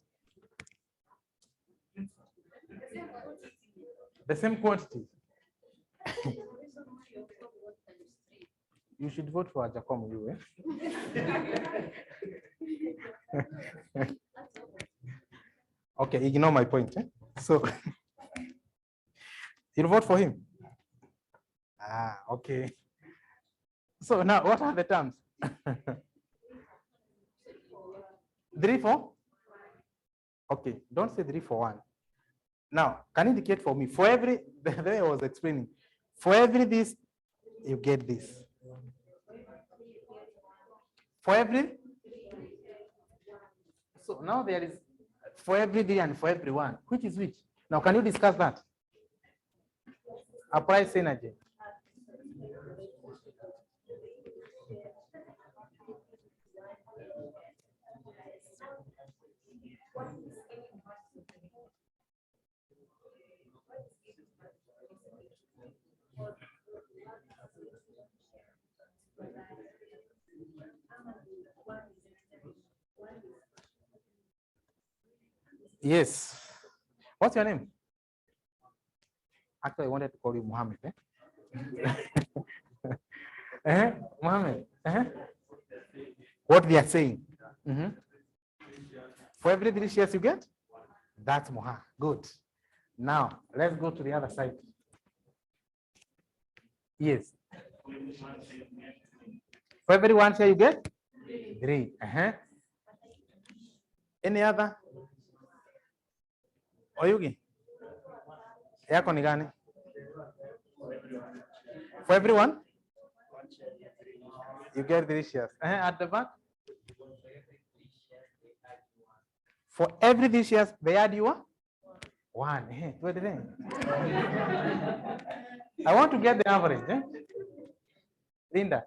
The same quantity. You should vote for Giacomo, you, Okay, ignore my point. So you'll vote for him. Okay. So now what are the terms? 3 for? Okay, don't say 3 for 1. Now, can you indicate for me, for every, the way I was explaining, for every this, you get this. For every, so now there is for every 3 and for every 1, which is which? Now, can you discuss that? Apply synergy. Yes. What's your name? Actually, I wanted to call you Mohammed. Mohammed. What they are saying. For every 3 shares you get, that's Mohammed. Good. Now, let's go to the other side. Yes. For every 1 share you get 3. Any other? Oyugi? Yako ni gani? For everyone? You get 3 shares. At the back? For every 3 shares, they add you 1. What do you think? I want to get the average. Linda?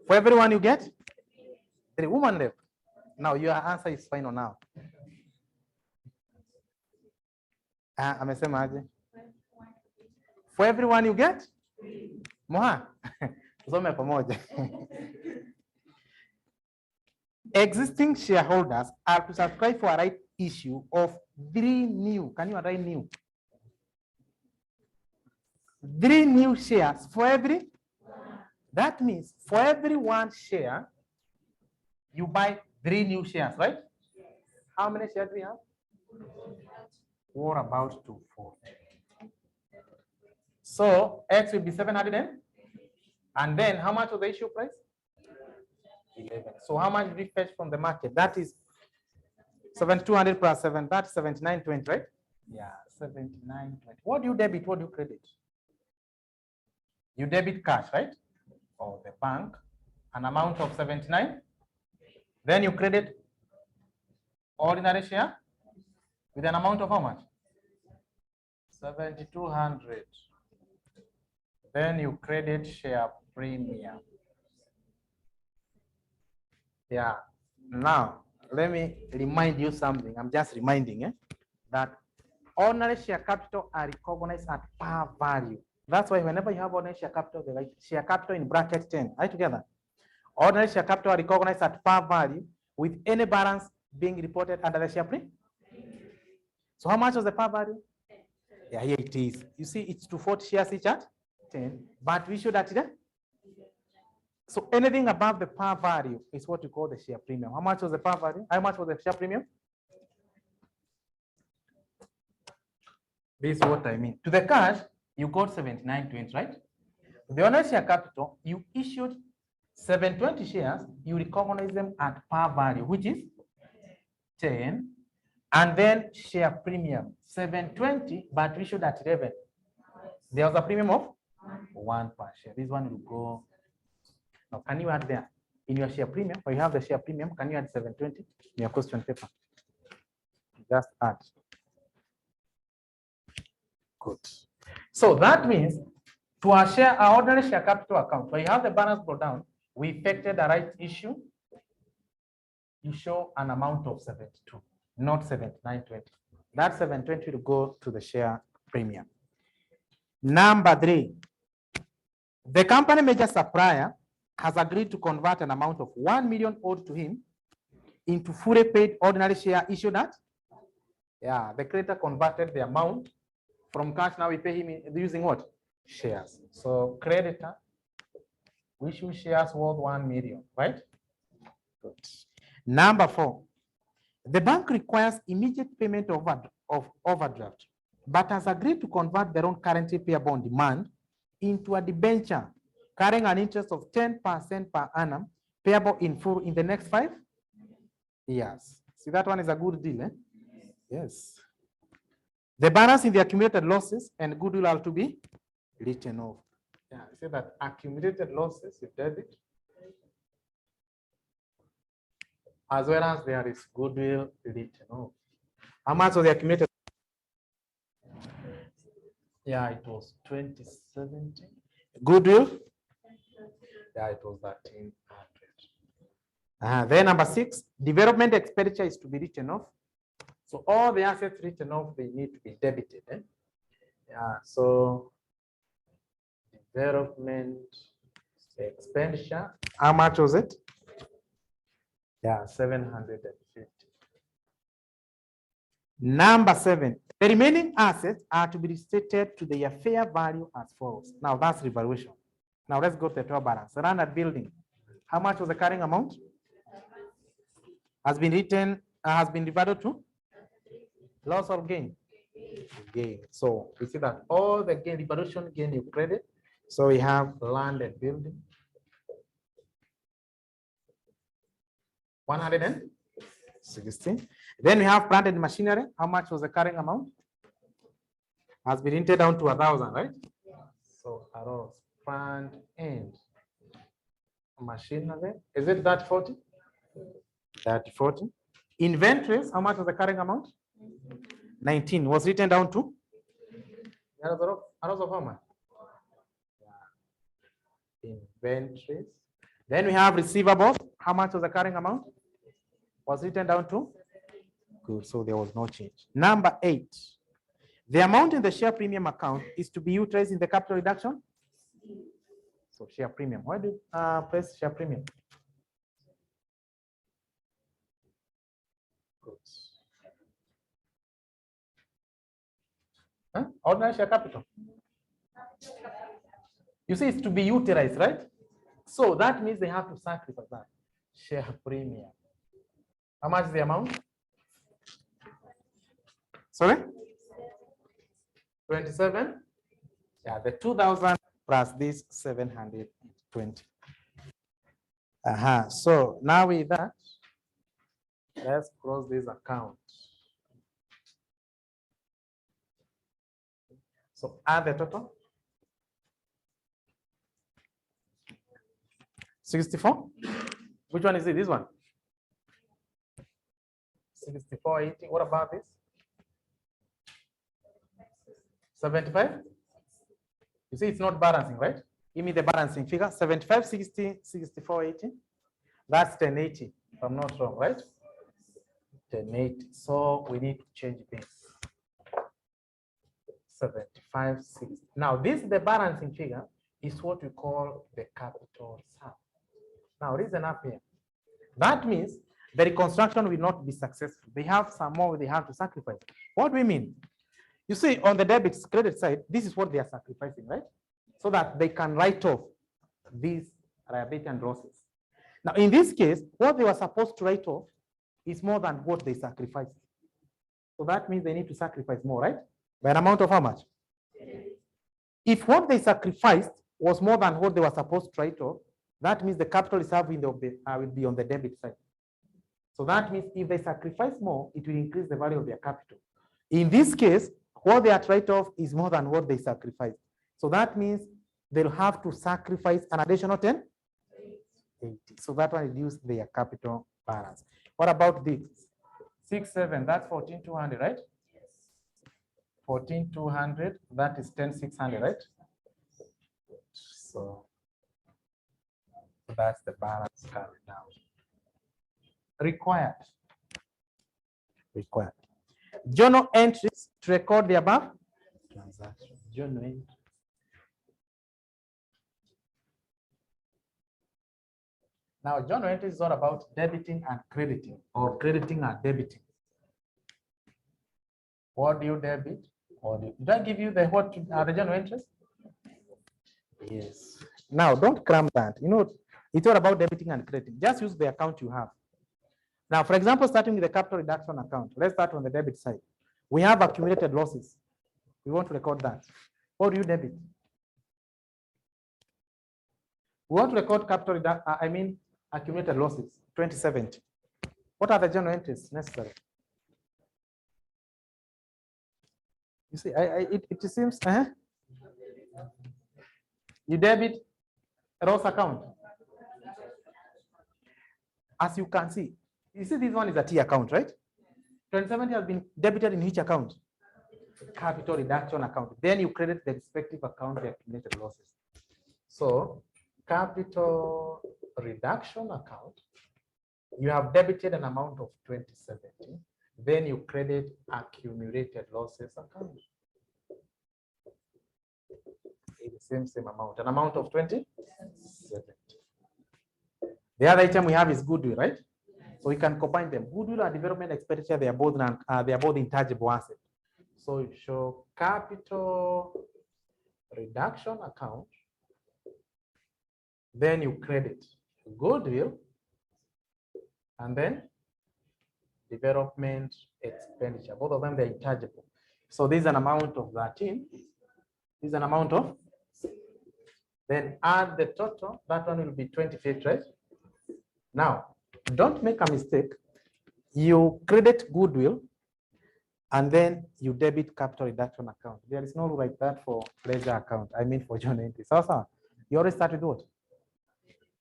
For everyone you get 3. Woman left. Now your answer is final now. Amesema aje? For everyone you get? Moha. Tusome pamoja. Existing shareholders are to subscribe for a right issue of 3 new. Can you write new? 3 new shares for every. That means for every 1 share, you buy 3 new shares, right? How many shares we have? We're about to 40. So X will be 700 and then how much was the issue price? 11. So how much did we fetch from the market? That is 7,200 plus 7. That's 79.20, right? Yeah, 79.20. What do you debit? What do you credit? You debit cash, right? Or the bank, an amount of 79. Then you credit ordinary share with an amount of how much? 7,200. Then you credit share premium. Yeah. Now, let me remind you something. I'm just reminding that ordinary share capital are recognized at par value. That's why whenever you have ordinary share capital, they write share capital in bracket 10. Right together. Ordinary share capital are recognized at par value with any balance being reported under the share premium. So how much was the par value? Yeah, here it is. You see, it's 240 shares each at 10, but we should at it. So anything above the par value is what we call the share premium. How much was the par value? How much was the share premium? This is what I mean. To the cash, you got 79.20, right? To the ordinary share capital, you issued 720 shares, you recognize them at par value, which is 10, and then share premium 720, but we issued at 11. There was a premium of 1 per share. This one will go Now, can you add there in your share premium? Or you have the share premium, can you add 720 in your question paper? Just add. Good. So that means to our ordinary share capital account, where you have the balance brought down, we effected a right issue. You show an amount of 72, not 79.20. That 720 will go to the share premium. Number 3, the company major supplier has agreed to convert an amount of 1 million owed to him into fully paid ordinary share issued at. Yeah, the creditor converted the amount from cash. Now we pay him using what? Shares. So creditor, we issue shares worth 1 million, right? Good. Number 4, the bank requires immediate payment of overdraft, but has agreed to convert their own currently payable on demand into a debenture carrying an interest of 10% per annum, payable in full in the next 5 years. See, that one is a good deal, eh? Yes. The balance in the accumulated losses and goodwill are to be written off. Yeah, see that accumulated losses, you debit, as well as there is goodwill written off. How much was the accumulated? Yeah, it was 2017. Goodwill? Yeah, it was 1300. Then number 6, development expenditure is to be written off. So all the assets written off, they need to be debited. Eh? Yeah, so development expenditure, how much was it? Yeah, 750. Number 7, the remaining assets are to be restated to their fair value as follows. Now that's revaluation. Now let's go to the total balance. Standard building, how much was the carrying amount? Has been written, has been divided to loss or gain? Gain. So we see that all the gain, revaluation gain you credit. So we have landed building, 160. Then we have plant and machinery. How much was the carrying amount? Has been entered down to 1,000, right? So arrows, plant and machinery. Is it that 40? That 40. Inventories, how much was the carrying amount? 19. Was written down to? Arrows of how much? Inventories. Then we have receivables. How much was the carrying amount? Was written down to? Good, so there was no change. Number 8, the amount in the share premium account is to be utilized in the capital reduction. So share premium. Why do you press share premium? Good. Huh? Ordinary share capital. You see, it's to be utilized, right? So that means they have to sacrifice that share premium. How much is the amount? Sorry? 27? Yeah, the 2,000 plus this 720. So now with that, let's close this account. So add the total. 64? Which one is it? This one? 64.80. What about this? 75? You see, it's not balancing, right? Give me the balancing figure. 75, 60, 64.80. That's 1080, if I'm not wrong, right? 1080. So we need to change this. 75, 60. Now, this is the balancing figure, is what we call the capital sum. Now, listen up here. That means the reconstruction will not be successful. They have some more they have to sacrifice. What do we mean? You see, on the debit credit side, this is what they are sacrificing, right? So that they can write off these liability and losses. Now, in this case, what they were supposed to write off is more than what they sacrificed. So that means they need to sacrifice more, right? By an amount of how much? If what they sacrificed was more than what they were supposed to write off, that means the capital reserve will be on the debit side. So that means if they sacrifice more, it will increase the value of their capital. In this case, what they are write off is more than what they sacrificed. So that means they'll have to sacrifice an additional 10. 80. So that one reduced their capital balance. What about this? 67, that's 14,200, right? 14,200, that is 10,600, right? So that's the balance carried down. Required. Journal entries to record the above transaction. Journal entry. Now, journal entry is all about debiting and crediting, or crediting and debiting. What do you debit? Or did I give you the what are the journal entries? Yes. Now, don't cram that. You know, it's all about debiting and crediting. Just use the account you have. Now, for example, starting with the capital reduction account, let's start on the debit side. We have accumulated losses. We want to record that. What do you debit? We want to record capital reduction, accumulated losses, 2070. What are the journal entries necessary? You see, it seems, you debit a loss account. As you can see, you see this one is a T account, right? 2070 has been debited in each account. Capital reduction account. Then you credit the respective account, the accumulated losses. So capital reduction account, you have debited an amount of 2070. Then you credit accumulated losses account. It's the same amount, an amount of 2070. The other item we have is goodwill, right? So we can combine them. Goodwill and development expenditure, they are both intangible assets. So you show capital reduction account, then you credit goodwill, and then development expenditure. Both of them, they're intangible. So this is an amount of 13. This is an amount of, then add the total, that one will be 25, right? Now, don't make a mistake. You credit goodwill, and then you debit capital reduction account. There is no rule like that for ledger account. For journal entry. So you always start with what?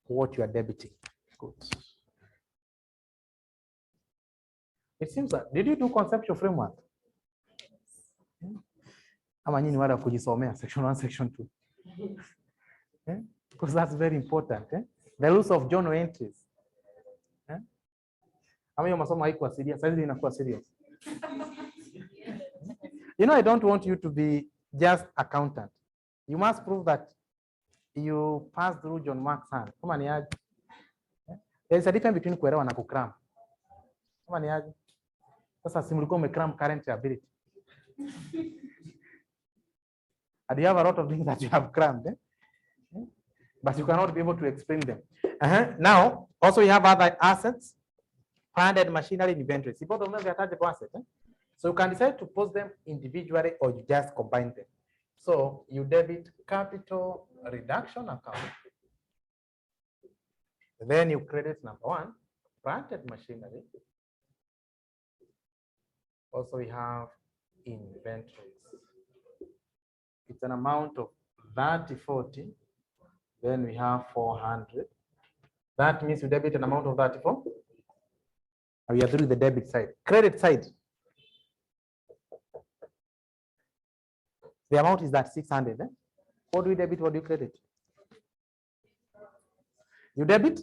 What you are debiting. Good. It seems that, did you do conceptual framework? Section 1, section 2. Because that's very important. The rules of journal entries. Serious. You know, I don't want you to be just accountant. You must prove that you pass through John Mark's hand. There's a difference between kuelewa na kukram. Sasa simulikuwa umekram current ability. And you have a lot of things that you have crammed, but you cannot be able to explain them. Now, also you have other assets, funded machinery, inventories. Both of them are tangible assets. So you can decide to post them individually or you just combine them. So you debit capital reduction account. Then you credit number 1, planted machinery. Also we have inventories. It's an amount of 3040. Then we have 400. That means you debit an amount of 34. We are through the debit side. Credit side. The amount is that 600. What do you debit? What do you credit? You debit?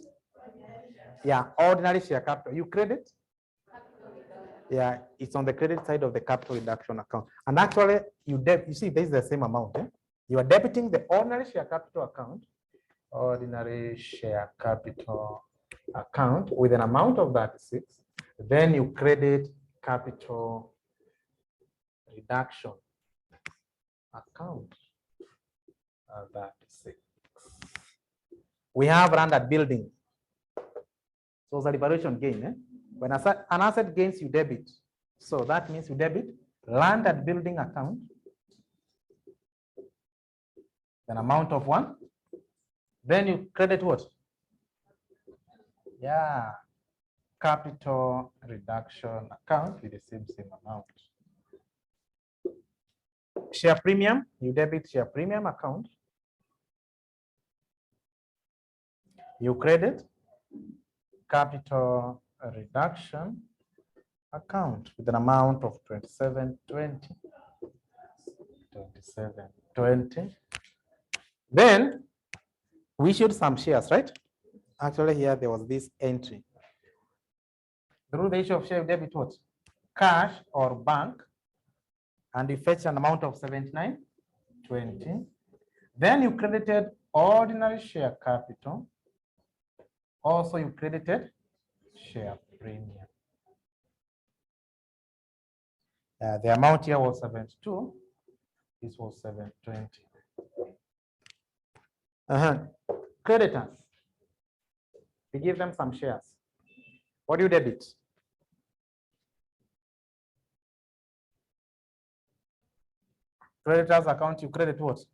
Yeah, ordinary share capital. You credit? Yeah, it's on the credit side of the capital reduction account. And actually, you see, this is the same amount. You are debiting the ordinary share capital account, with an amount of 36. Then you credit capital reduction account, 36. We have landed building. So it's a revaluation gain. When an asset gains, you debit. So that means you debit landed building account, an amount of 1. Then you credit what? Yeah, capital reduction account with the same amount. Share premium, you debit share premium account. You credit capital reduction account with an amount of 2720. Then we issued some shares, right? Actually, here there was this entry. Through the issue of share debit, what? Cash or bank, and you fetch an amount of 7920. Then you credited ordinary share capital. Also, you credited share premium. The amount here was 72. This was 720. Creditors. We give them some shares. What do you debit? Creditors account, you credit what?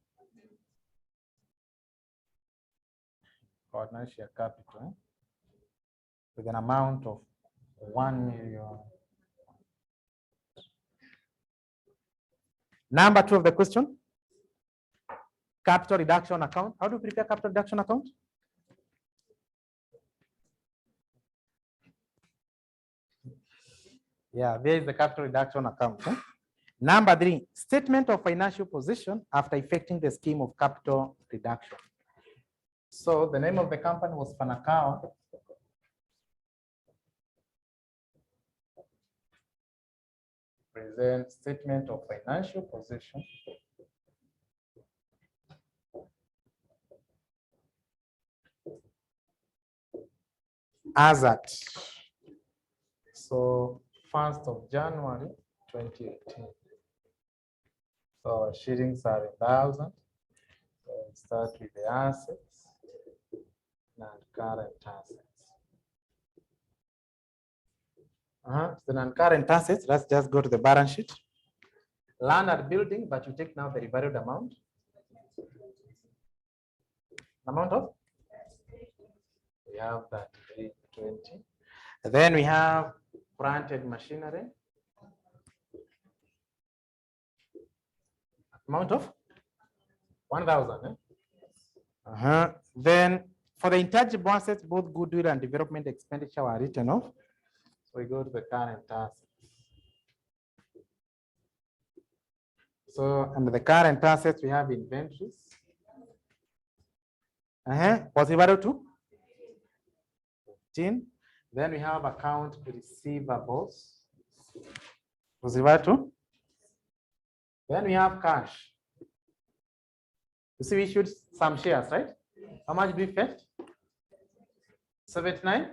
Ordinary share capital with an amount of 1 million. Number 2 of the question, capital reduction account. How do you prepare capital reduction account? Yeah, there is the capital reduction account. Number 3, statement of financial position after effecting the scheme of capital reduction. So the name of the company was Fanaka. Present statement of financial position as at 1st of January 2018. So shillings are 1,000. So we start with the assets and current assets. The non-current assets, let's just go to the balance sheet. Land and building, but you take now the revalued amount. Amount of? We have that 320. Then we have plant machinery. Amount of 1,000. Then for the intangible assets, both goodwill and development expenditure are written off. So we go to the current assets. So under the current assets, we have inventories. Was it equal to 15? Then we have account receivables. Was it equal to? Then we have cash. You see, we issued some shares, right? How much do we fetch? 79.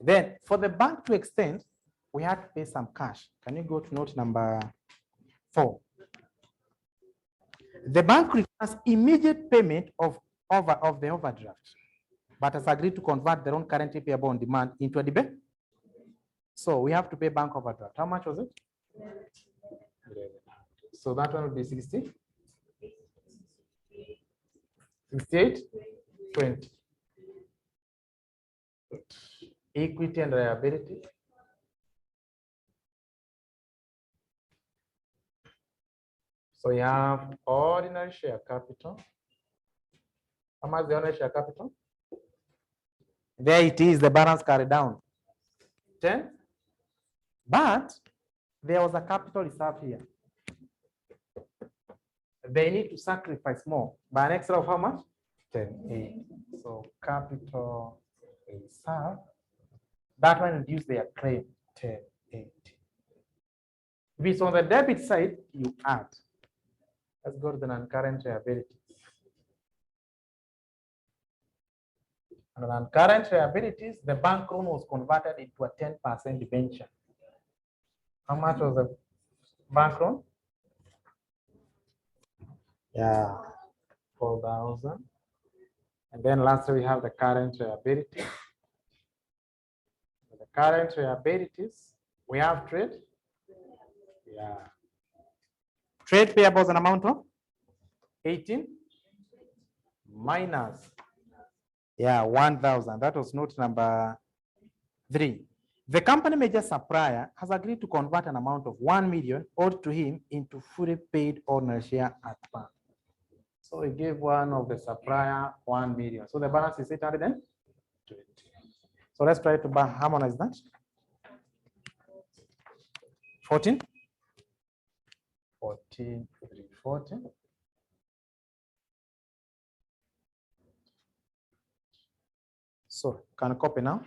Then for the bank to extend, we had to pay some cash. Can you go to note number 4? The bank requires immediate payment of the overdraft, but has agreed to convert their own currently payable on demand into a debit. So we have to pay bank overdraft. How much was it? So that one will be 60. 68, 20. Equity and liability. So you have ordinary share capital. How much is the ordinary share capital? There it is, the balance carried down. 10. But there was a capital reserve here. They need to sacrifice more by an extra of how much? 10.8. So capital reserve. That one reduce their claim 10.8. If it's on the debit side, you add. Let's go to the non-current liabilities. And non-current liabilities, the bank loan was converted into a 10% debenture. How much was the bank loan? Yeah, 4,000. And then lastly, we have the current liabilities. The current liabilities, we have trade. Yeah. Trade payables an amount of 18 minus 1,000. That was note number 3. The company major supplier has agreed to convert an amount of 1 million owed to him into fully paid ordinary share at par. So we give one of the supplier 1 million. So the balance is 820. So let's try to harmonize that. 14. 14, 40. So can copy now.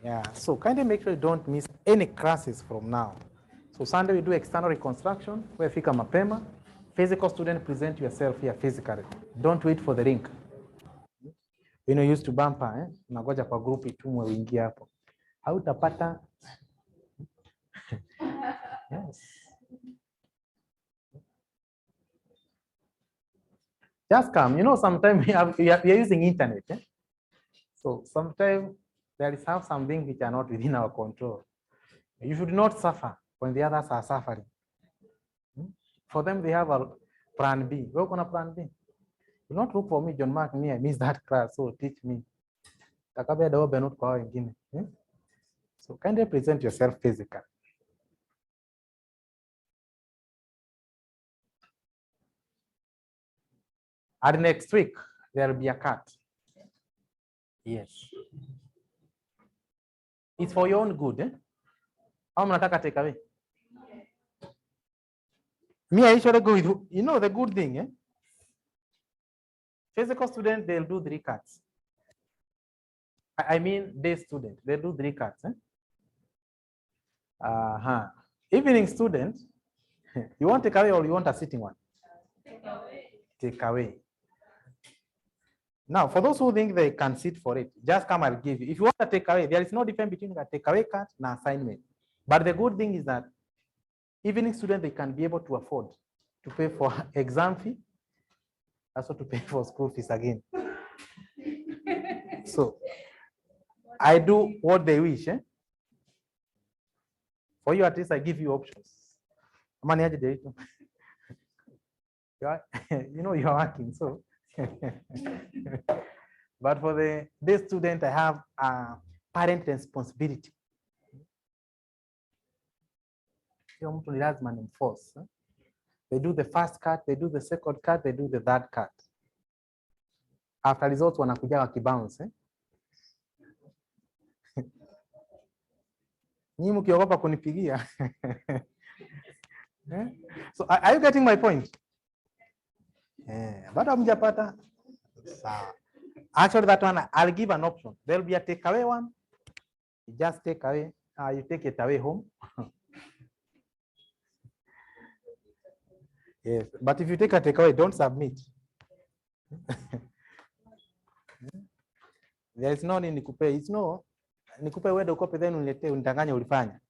Yeah, so kindly make sure you don't miss any classes from now. So Sunday we do external reconstruction, where fika mapema. Physical student, present yourself here physically. Don't wait for the link. You know, used to bumper, unagoja kwa group itumwe uingie hapo. Hautapata. Yes. Just come. You know, sometimes we are using internet. So sometimes there is something which are not within our control. You should not suffer when the others are suffering. For them, they have a plan B. We're going to plan B. Do not look for me, John Mark, me, I missed that class, so teach me. So kindly present yourself physically. And next week, there will be a cut. Yes. It's for your own good. How mnataka take away? Me, I usually go with, you know, the good thing. Physical students, they'll do 3 cuts. I mean, day student, they'll do 3 cuts. Evening student, you want take away or you want a sitting one? Take away. Take away. Now, for those who think they can sit for it, just come, I'll give you. If you want to take away, there is no difference between a takeaway cut and assignment. But the good thing is that evening students, they can be able to afford to pay for exam fee, also to pay for school fees again. So I do what they wish. For you, at least I give you options. You know, you're working, so. But for the day student, I have a parent responsibility. They do the first cut, they do the second cut, they do the third cut. After results, wanakuja wakibounce. Nyinyi mkiogopa kunipigia. So are you getting my point? But hamjapata. Sawa. Actually, that one I'll give an option. There'll be a takeaway one. You just take away. You take it away home. Yes, but if you take a takeaway, don't submit. There is no need nikupe. It's no nikupe wewe ukope then unilete unitanganya ulifanya.